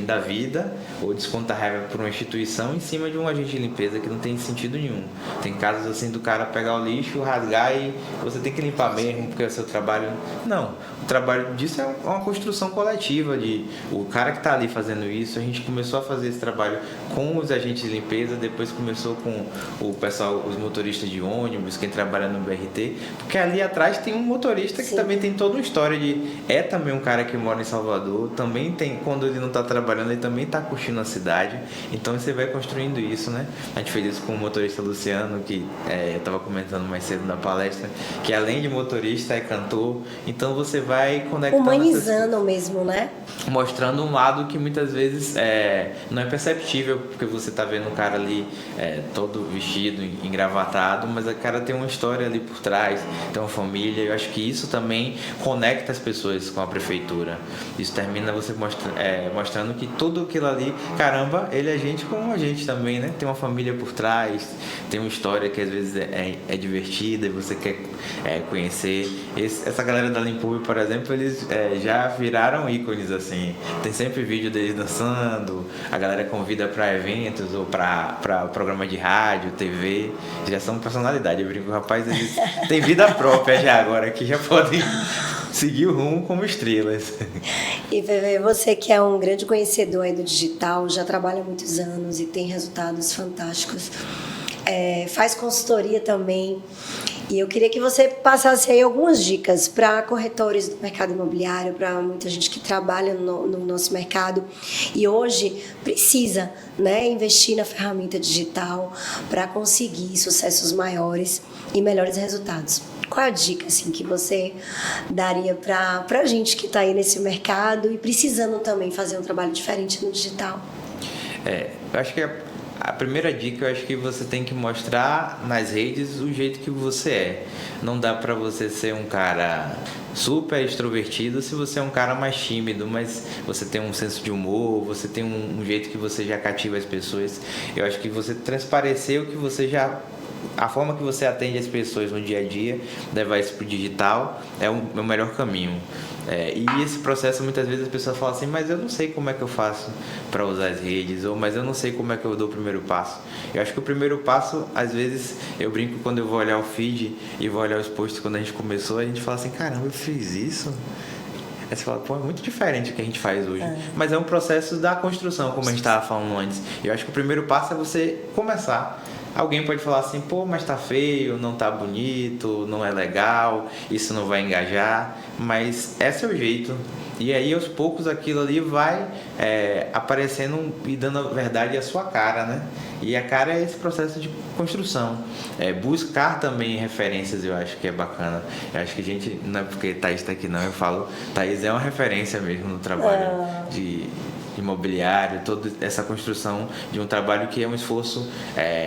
da vida ou desconta a raiva por uma instituição em cima de um agente de limpeza que não tem sentido nenhum. Tem casos assim do cara pegar o lixo, rasgar e você tem que limpar mesmo porque é o seu trabalho. Não, o trabalho disso é uma construção coletiva de o cara que tá ali fazendo isso. A gente começou a fazer esse trabalho com os agentes de limpeza, depois começou com o pessoal, os motoristas de ônibus, quem trabalha no BRT, porque ali atrás tem um motorista que também tem toda uma história também um cara que mora em Salvador, também tem, quando ele não está trabalhando, ele também está curtindo a cidade, então você vai construindo isso, né? A gente fez isso com o motorista Luciano, que eu estava comentando mais cedo na palestra, que além de motorista é cantor, então você vai conectando... Humanizando mesmo, né? Mostrando um lado que muitas vezes não é perceptível, porque você está vendo um cara ali todo vestido, engravatado, mas o cara tem uma história ali por trás, tem uma família. Eu acho que isso também conecta as pessoas com a prefeitura. Isso termina você mostrando que tudo aquilo ali, caramba, ele é gente como a gente também, né? Tem uma família por trás, tem uma história que às vezes é divertida e você quer conhecer. Essa galera da Limpub, por exemplo, eles já viraram ícones, assim. Tem sempre vídeo deles dançando, a galera convida para eventos ou para programa de rádio, TV, já são personalidade. Eu brinco, rapaz, eles têm vida própria já agora, que já podem seguir o rumo como estrelas. E Veve, você que é um grande conhecedor aí do digital, já trabalha há muitos anos e tem resultados fantásticos, faz consultoria também. E eu queria que você passasse aí algumas dicas para corretores do mercado imobiliário, para muita gente que trabalha no nosso mercado e hoje precisa, né, investir na ferramenta digital para conseguir sucessos maiores e melhores resultados. Qual é a dica assim, que você daria para a gente que está aí nesse mercado e precisando também fazer um trabalho diferente no digital? Eu acho que a primeira dica, eu acho que você tem que mostrar nas redes o jeito que você é. Não dá pra você ser um cara super extrovertido se você é um cara mais tímido, mas você tem um senso de humor, você tem um jeito que você já cativa as pessoas. Eu acho que você transparecer o que você já... A forma que você atende as pessoas no dia a dia, levar isso pro digital, é o melhor caminho. E esse processo, muitas vezes as pessoas falam assim, mas eu não sei como é que eu faço para usar as redes, ou mas eu não sei como é que eu dou o primeiro passo. Eu acho que o primeiro passo, às vezes, eu brinco quando eu vou olhar o feed e vou olhar os posts quando a gente começou, a gente fala assim, caramba, eu fiz isso? Aí você fala, pô, é muito diferente do que a gente faz hoje. Mas é um processo da construção, como a gente estava falando antes. Eu acho que o primeiro passo é você começar. Alguém pode falar assim, pô, mas tá feio, não tá bonito, não é legal, isso não vai engajar, mas é seu jeito. E aí, aos poucos, aquilo ali vai aparecendo e dando, na verdade, a sua cara, né? E a cara é esse processo de construção. Buscar também referências, eu acho que é bacana. Eu acho que a gente, não é porque Thaís está aqui não, eu falo, Thaís é uma referência mesmo no trabalho de imobiliário, toda essa construção de um trabalho que é um esforço,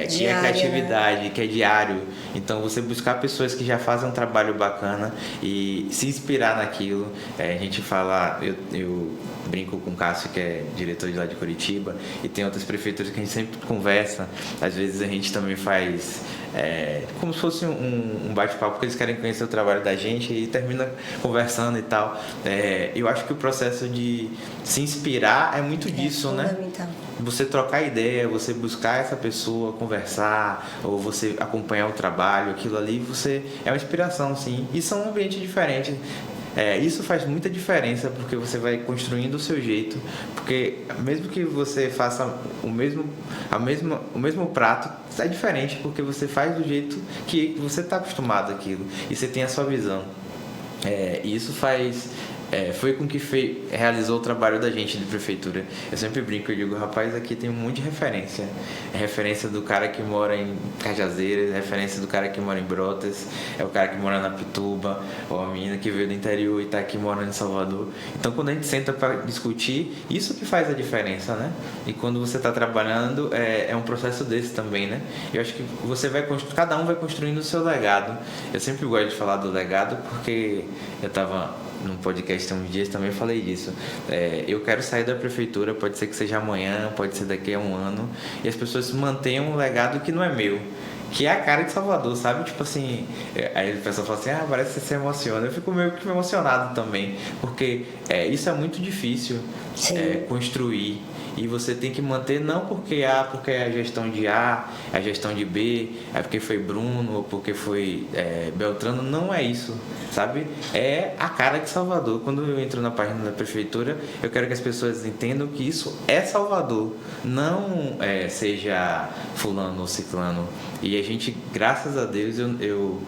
que é criatividade, né? Que é diário. Então, você buscar pessoas que já fazem um trabalho bacana e se inspirar naquilo. A gente fala, eu brinco com o Cássio, que é diretor de lá de Curitiba, e tem outras prefeituras que a gente sempre conversa. Às vezes a gente também faz como se fosse um bate-papo, porque eles querem conhecer o trabalho da gente e termina conversando e tal. Eu acho que o processo de se inspirar é muito disso, né? Você trocar ideia, você buscar essa pessoa, conversar, ou você acompanhar o trabalho, aquilo ali, você é uma inspiração, sim. E são um ambiente diferente. Isso faz muita diferença, porque você vai construindo o seu jeito, porque mesmo que você faça o mesmo prato, é diferente, porque você faz do jeito que você está acostumado àquilo, e você tem a sua visão. E isso foi com que realizou o trabalho da gente de prefeitura. Eu sempre brinco, eu digo, rapaz, aqui tem um monte de referência. É referência do cara que mora em Cajazeiras, referência do cara que mora em Brotas, é o cara que mora na Pituba, ou a menina que veio do interior e está aqui morando em Salvador. Então, quando a gente senta para discutir, isso que faz a diferença, né? E quando você está trabalhando, é um processo desse também, né? Eu acho que cada um vai construindo o seu legado. Eu sempre gosto de falar do legado, porque eu estava num podcast há uns dias também falei disso. Eu quero sair da prefeitura, pode ser que seja amanhã, pode ser daqui a um ano, e as pessoas mantenham um legado que não é meu, que é a cara de Salvador, sabe? Tipo assim, aí a pessoa fala assim, parece que você se emociona. Eu fico meio que emocionado também, porque isso é muito difícil construir. E você tem que manter, não porque é a gestão de A, é a gestão de B, é porque foi Bruno, ou porque foi Beltrano, não é isso, sabe? É a cara de Salvador. Quando eu entro na página da prefeitura, eu quero que as pessoas entendam que isso é Salvador, não seja fulano ou ciclano. E a gente, graças a Deus, eu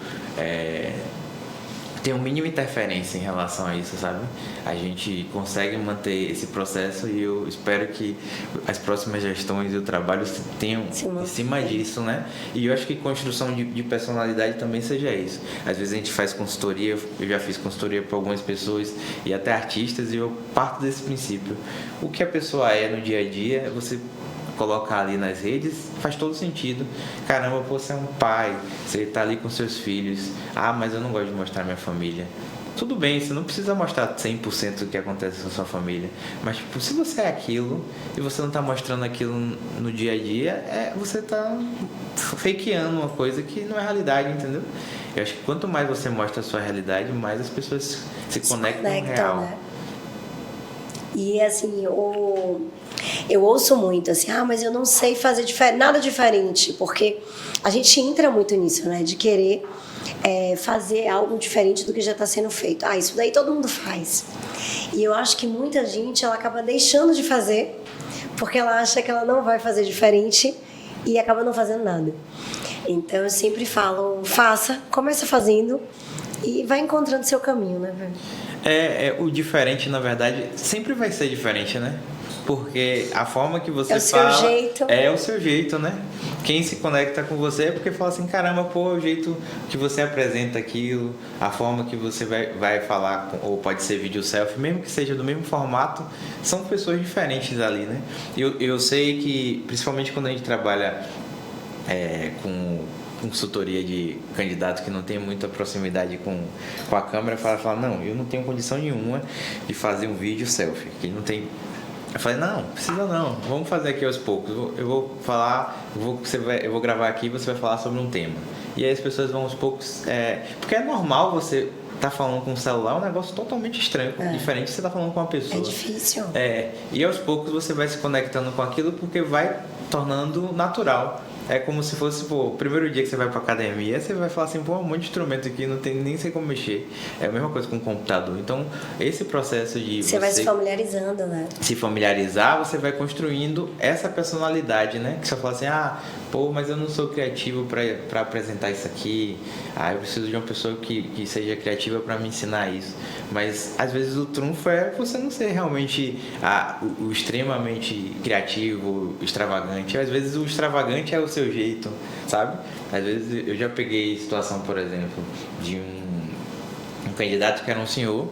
tem uma mínima interferência em relação a isso, sabe? A gente consegue manter esse processo e eu espero que as próximas gestões e o trabalho tenham em cima disso, né? E eu acho que construção de personalidade também seja isso. Às vezes a gente faz consultoria, eu já fiz consultoria para algumas pessoas e até artistas, e eu parto desse princípio. O que a pessoa é no dia a dia, você colocar ali nas redes, faz todo sentido. Caramba, pô, você é um pai, você tá ali com seus filhos. Ah, mas eu não gosto de mostrar minha família. Tudo bem, você não precisa mostrar 100% do que acontece com a sua família. Mas, tipo, se você é aquilo e você não tá mostrando aquilo no dia a dia, você tá fakeando uma coisa que não é realidade, entendeu? Eu acho que quanto mais você mostra a sua realidade, mais as pessoas se conectam no real. Né? E, assim, eu ouço muito, assim, mas eu não sei fazer nada diferente, porque a gente entra muito nisso, né, de querer fazer algo diferente do que já está sendo feito. Isso daí todo mundo faz. E eu acho que muita gente, ela acaba deixando de fazer, porque ela acha que ela não vai fazer diferente e acaba não fazendo nada. Então eu sempre falo, começa fazendo e vai encontrando seu caminho, né, velho? O diferente, na verdade, sempre vai ser diferente, né? Porque a forma que você fala... seu jeito. É o seu jeito, né? Quem se conecta com você é porque fala assim, caramba, pô, o jeito que você apresenta aquilo, a forma que você vai falar, ou pode ser vídeo selfie, mesmo que seja do mesmo formato, são pessoas diferentes ali, né? Eu sei que, principalmente quando a gente trabalha com consultoria de candidato que não tem muita proximidade com a câmera, fala, não, eu não tenho condição nenhuma de fazer um vídeo selfie, que não tem... Eu falei, não, precisa não, vamos fazer aqui aos poucos. Eu vou falar, eu vou gravar aqui e você vai falar sobre um tema. E aí as pessoas vão aos poucos... porque é normal você tá falando com um celular, é um negócio totalmente estranho, diferente de você tá falando com uma pessoa. É difícil. E aos poucos você vai se conectando com aquilo porque vai tornando natural. É como se fosse, o primeiro dia que você vai pra academia, você vai falar assim, um monte de instrumento aqui, não tem nem sei como mexer. É a mesma coisa com o computador. Então, esse processo de você vai se familiarizando, né? Se familiarizar, você vai construindo essa personalidade, né? Que você fala assim, mas eu não sou criativo pra apresentar isso aqui. Eu preciso de uma pessoa que seja criativa pra me ensinar isso. Mas, às vezes, o trunfo é você não ser realmente o extremamente criativo, extravagante. Às vezes, o extravagante é o seu jeito, sabe? Às vezes eu já peguei situação, por exemplo, de um candidato que era um senhor.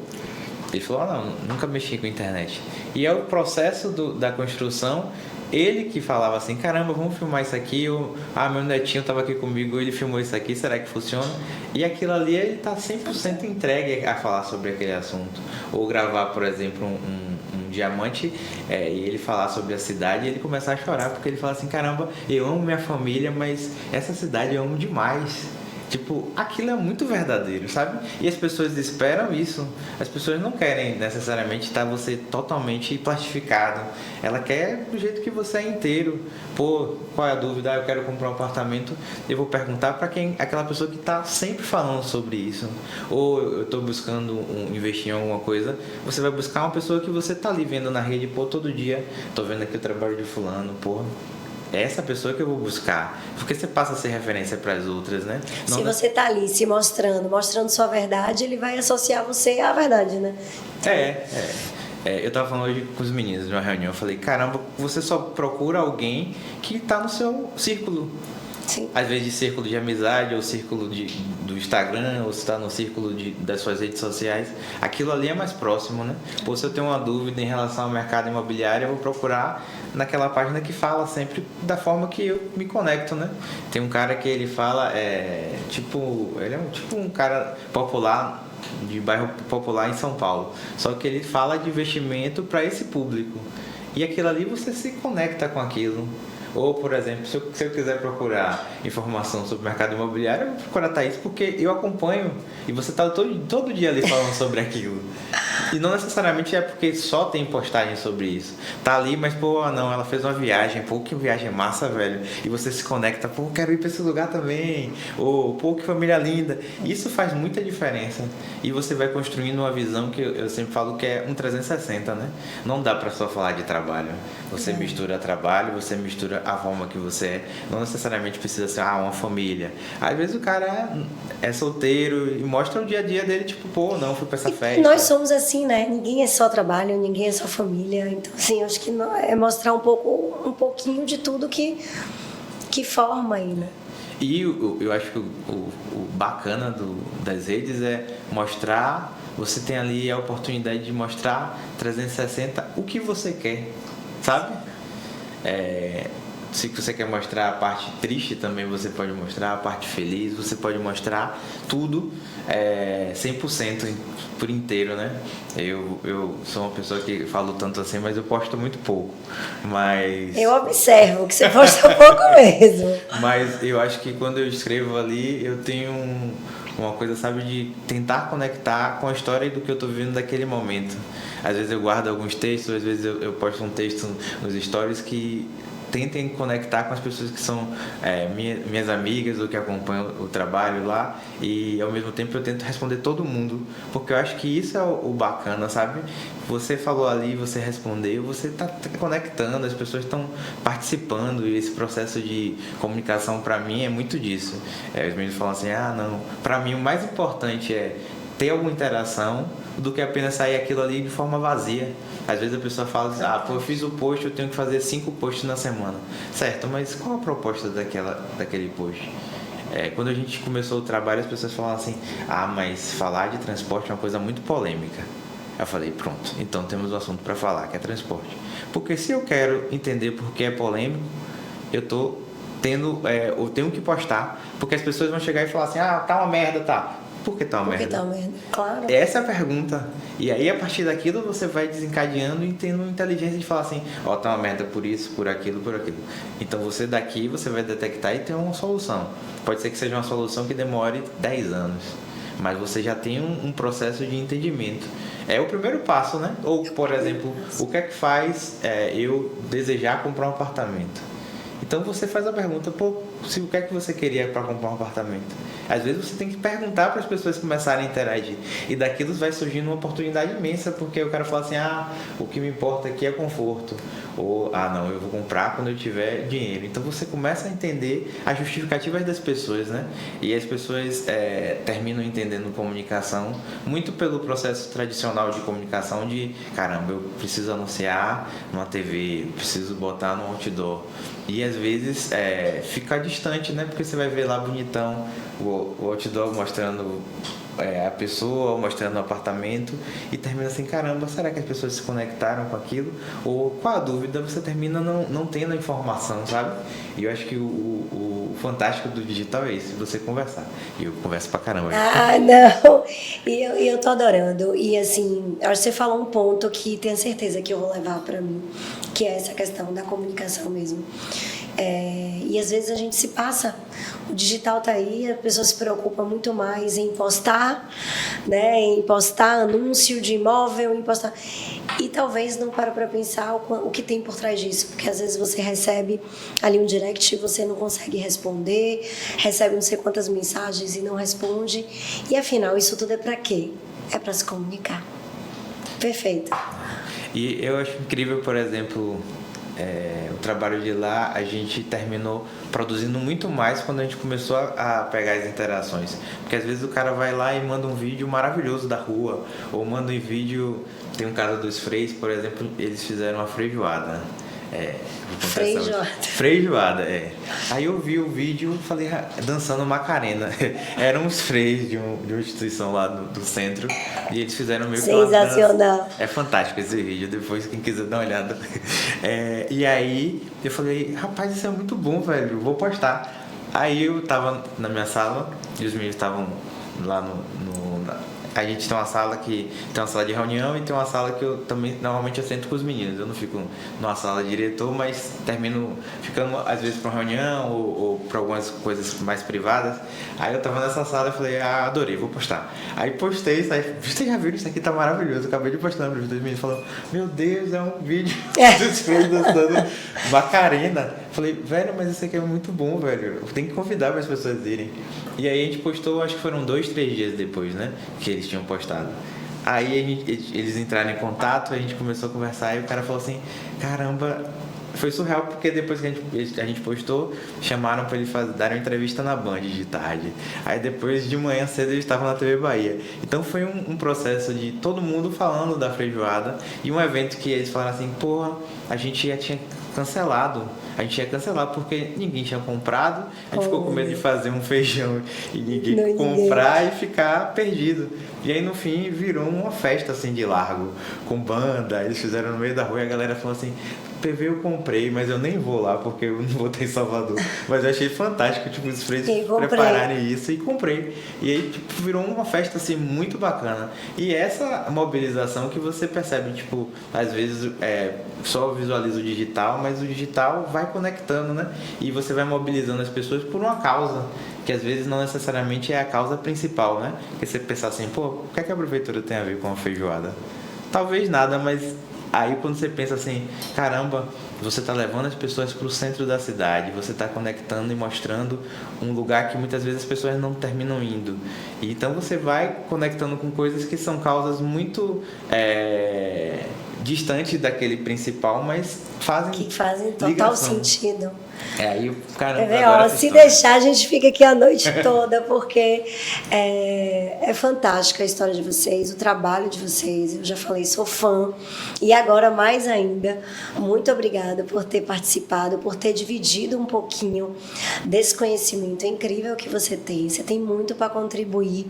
Ele falou, não, nunca mexi com internet. E é o processo da construção, ele que falava assim, caramba, vamos filmar isso aqui, meu netinho estava aqui comigo, ele filmou isso aqui, será que funciona? E aquilo ali, ele está 100% entregue a falar sobre aquele assunto. Ou gravar, por exemplo, um diamante, e ele falar sobre a cidade, e ele começar a chorar, porque ele fala assim, caramba, eu amo minha família, mas essa cidade eu amo demais. Tipo, aquilo é muito verdadeiro, sabe? E as pessoas esperam isso. As pessoas não querem necessariamente estar você totalmente plastificado. Ela quer do jeito que você é inteiro. Qual é a dúvida? Eu quero comprar um apartamento. Eu vou perguntar para aquela pessoa que está sempre falando sobre isso. Ou eu estou buscando investir em alguma coisa. Você vai buscar uma pessoa que você está ali vendo na rede, todo dia. Estou vendo aqui o trabalho de fulano, é essa pessoa que eu vou buscar, porque você passa a ser referência para as outras, né? Se você tá ali se mostrando sua verdade, ele vai associar você à verdade, né? Eu tava falando hoje com os meninos numa reunião, eu falei, caramba, você só procura alguém que tá no seu círculo. Sim. Às vezes de círculo de amizade, ou círculo do Instagram, ou se está no círculo das suas redes sociais, aquilo ali é mais próximo, né? Se eu tenho uma dúvida em relação ao mercado imobiliário, eu vou procurar naquela página que fala sempre da forma que eu me conecto, né? Tem um cara que ele fala, ele é um cara popular, de bairro popular em São Paulo, só que ele fala de investimento para esse público, e aquilo ali você se conecta com aquilo. Ou, por exemplo, se eu quiser procurar informação sobre o mercado imobiliário, eu vou procurar Thaís, porque eu acompanho e você está todo dia ali falando sobre aquilo. E não necessariamente é porque só tem postagem sobre isso. Tá ali, mas não, ela fez uma viagem, que viagem massa, velho. E você se conecta, quero ir para esse lugar também. Ou, que família linda. Isso faz muita diferença. E você vai construindo uma visão que eu sempre falo que é um 360, né? Não dá para só falar de trabalho. Você mistura trabalho, você mistura a forma que você é. Não necessariamente precisa ser uma família. Às vezes o cara é solteiro e mostra o dia a dia dele, não, fui pra essa festa. Nós somos assim, né? Ninguém é só trabalho, ninguém é só família. Então, assim, acho que é mostrar um pouquinho de tudo que forma aí, né? E eu acho que o bacana das redes é mostrar, você tem ali a oportunidade de mostrar 360 o que você quer, sabe? Se você quer mostrar a parte triste também, você pode mostrar a parte feliz, você pode mostrar tudo 100% por inteiro, né? Eu sou uma pessoa que falo tanto assim, mas eu posto muito pouco. Mas eu observo que você posta pouco mesmo. Mas eu acho que quando eu escrevo ali, eu tenho uma coisa, sabe, de tentar conectar com a história do que eu estou vivendo naquele momento. Às vezes eu guardo alguns textos, às vezes eu posto um texto nos stories que tentem conectar com as pessoas que são minhas amigas ou que acompanham o trabalho lá, e ao mesmo tempo eu tento responder todo mundo, porque eu acho que isso é o bacana, sabe? Você falou ali, você respondeu, você está conectando, as pessoas estão participando, e esse processo de comunicação para mim é muito disso. Os meninos falam assim, não, para mim o mais importante é ter alguma interação do que apenas sair aquilo ali de forma vazia. Às vezes a pessoa fala assim, eu fiz o post, eu tenho que fazer 5 posts na semana. Certo, mas qual a proposta daquele post? Quando a gente começou o trabalho, as pessoas falavam assim, mas falar de transporte é uma coisa muito polêmica. Eu falei, pronto, então temos um assunto para falar, que é transporte. Porque se eu quero entender por que é polêmico, eu tenho que postar, porque as pessoas vão chegar e falar assim, tá uma merda, tá. Por que tá uma merda? Claro. Essa é a pergunta. E aí, a partir daquilo, você vai desencadeando e tendo inteligência de falar assim, tá uma merda por isso, por aquilo, por aquilo. Então, você daqui, você vai detectar e ter uma solução. Pode ser que seja uma solução que demore 10 anos. Mas você já tem um processo de entendimento. É o primeiro passo, né? Ou, por exemplo, o que é que faz eu desejar comprar um apartamento? Então você faz a pergunta, o que é que você queria para comprar um apartamento? Às vezes você tem que perguntar para as pessoas começarem a interagir. E daquilo vai surgindo uma oportunidade imensa, porque o cara fala assim, o que me importa aqui é conforto. Ou, não, eu vou comprar quando eu tiver dinheiro. Então você começa a entender as justificativas das pessoas, né? E as pessoas terminam entendendo comunicação muito pelo processo tradicional de comunicação de, caramba, eu preciso anunciar numa TV, preciso botar no outdoor. E às vezes fica distante, né? Porque você vai ver lá bonitão o outdoor mostrando a pessoa, mostrando o apartamento, e termina assim, caramba, será que as pessoas se conectaram com aquilo? Ou com a dúvida você termina não tendo a informação, sabe? E eu acho que o fantástico do digital é isso, você conversar. E eu converso pra caramba. Não, e eu tô adorando. E assim, acho que você falou um ponto que tenho certeza que eu vou levar pra mim, que é essa questão da comunicação mesmo. E às vezes a gente se passa, o digital tá aí, a pessoa se preocupa muito mais em postar, né, em postar anúncio de imóvel, em postar, e talvez não para pensar o que tem por trás disso, porque às vezes você recebe ali um direct e você não consegue responder, recebe não sei quantas mensagens e não responde, e afinal isso tudo é para quê? É para se comunicar. Perfeito. E eu acho incrível, por exemplo, o trabalho de lá, a gente terminou produzindo muito mais quando a gente começou a pegar as interações, porque às vezes o cara vai lá e manda um vídeo maravilhoso da rua, ou manda um vídeo, tem um caso dos Freis, por exemplo, eles fizeram uma feijoada. Feijoada, Aí eu vi o vídeo, falei, dançando Macarena. Eram os freis de uma instituição lá do centro, e eles fizeram meio que sensacional. É fantástico esse vídeo, depois quem quiser dar uma olhada. E aí eu falei, rapaz, isso é muito bom, velho, vou postar. Aí eu tava na minha sala e os meninos estavam lá a gente tem uma sala de reunião e tem uma sala que eu também normalmente sento com os meninos. Eu não fico numa sala de diretor, mas termino ficando às vezes para uma reunião ou para algumas coisas mais privadas. Aí eu tava nessa sala e falei, adorei, vou postar. Aí postei, você já viu, isso aqui tá maravilhoso. Eu acabei de postar para os dois meninos falando, meu Deus, é um vídeo dos filhos dançando Macarena. Falei, velho, mas isso aqui é muito bom, velho. Tem que convidar para as pessoas irem. E aí a gente postou, acho que foram 2, 3 dias depois, né? Que eles tinham postado. Aí eles entraram em contato, a gente começou a conversar e o cara falou assim, caramba, foi surreal porque depois que a gente postou, chamaram para ele dar uma entrevista na Band de tarde. Aí depois de manhã cedo eles estavam na TV Bahia. Então foi um processo de todo mundo falando da feijoada e um evento que eles falaram assim, porra, a gente já tinha cancelado. A gente ia cancelar porque ninguém tinha comprado. A gente ficou com medo de fazer um feijão e ninguém comprar e ficar perdido. E aí no fim virou uma festa assim de largo, com banda, eles fizeram no meio da rua e a galera falou assim: PV eu comprei, mas eu nem vou lá porque eu não vou ter em Salvador. Mas eu achei fantástico, tipo, os freios prepararem isso e comprei. E aí, tipo, virou uma festa, assim, muito bacana. E essa mobilização que você percebe, tipo, às vezes só visualiza o digital, mas o digital vai conectando, né? E você vai mobilizando as pessoas por uma causa, que às vezes não necessariamente é a causa principal, né? Porque você pensar assim, pô, o que é que a prefeitura tem a ver com a feijoada? Talvez nada, mas aí quando você pensa assim, caramba, você está levando as pessoas para o centro da cidade, você está conectando e mostrando um lugar que muitas vezes as pessoas não terminam indo. E então você vai conectando com coisas que são causas muito distantes daquele principal, mas fazem total ligação. Sentido. Aí o caramba, se deixar, a gente fica aqui a noite toda, porque é fantástica a história de vocês, o trabalho de vocês. Eu já falei, sou fã. E agora, mais ainda, muito obrigada por ter participado, por ter dividido um pouquinho desse conhecimento incrível que você tem. Você tem muito para contribuir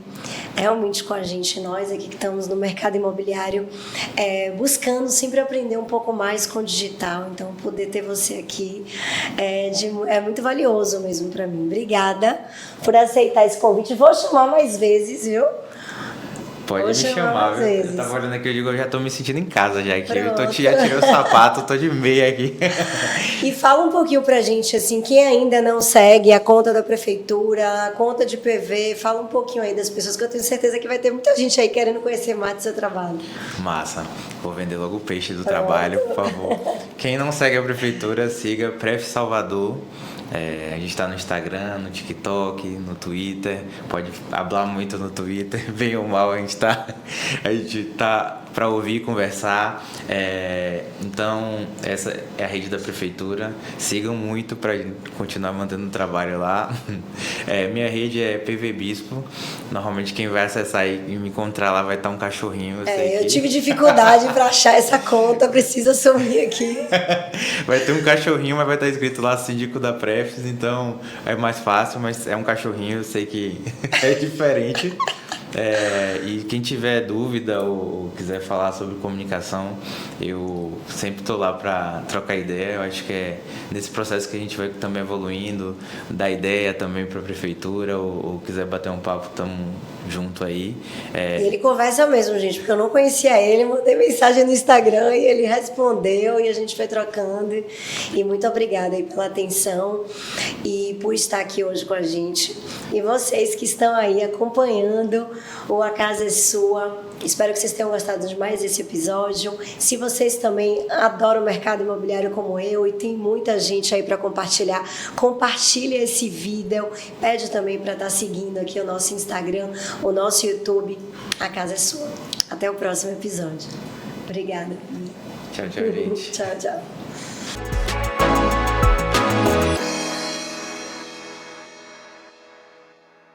realmente com a gente, nós aqui que estamos no mercado imobiliário, buscando sempre aprender um pouco mais com o digital. Então, poder ter você aqui é muito valioso mesmo para mim. Obrigada por aceitar esse convite. Vou chamar mais vezes, viu? Pode me chamar, viu? Eu tava olhando aqui, eu já tô me sentindo em casa já aqui. Já tirei o sapato, tô de meia aqui. E fala um pouquinho pra gente, assim, quem ainda não segue a conta da prefeitura, a conta de PV, fala um pouquinho aí das pessoas, que eu tenho certeza que vai ter muita gente aí querendo conhecer mais do seu trabalho. Massa. Vou vender logo o peixe do trabalho, por favor. Quem não segue a prefeitura, siga Pref Salvador. A gente está no Instagram, no TikTok, no Twitter, pode falar muito no Twitter, bem ou mal a gente tá para ouvir e conversar. Então essa é a rede da prefeitura, sigam muito para continuar mantendo o trabalho lá. Minha rede é PV Bispo, normalmente quem vai acessar e me encontrar lá vai estar um cachorrinho. Eu tive dificuldade para achar essa conta, preciso assumir aqui. Vai ter um cachorrinho, mas vai estar escrito lá Síndico da Prefs, então é mais fácil, mas é um cachorrinho, eu sei que é diferente. E quem tiver dúvida ou quiser falar sobre comunicação, eu sempre estou lá para trocar ideia. Eu acho que é nesse processo que a gente vai também evoluindo, dar ideia também para a prefeitura, ou quiser bater um papo, estamos junto aí. E ele conversa mesmo, gente, porque eu não conhecia ele, mandei mensagem no Instagram e ele respondeu e a gente foi trocando. E muito obrigada aí pela atenção e por estar aqui hoje com a gente. E vocês que estão aí acompanhando o A Casa é Sua, espero que vocês tenham gostado de mais esse episódio. Se vocês também adoram o mercado imobiliário como eu e tem muita gente aí para compartilhar, compartilha esse vídeo, pede também para estar seguindo aqui o nosso Instagram, o nosso YouTube. A Casa é Sua. Até o próximo episódio. Obrigada. Tchau, gente. Tchau, tchau.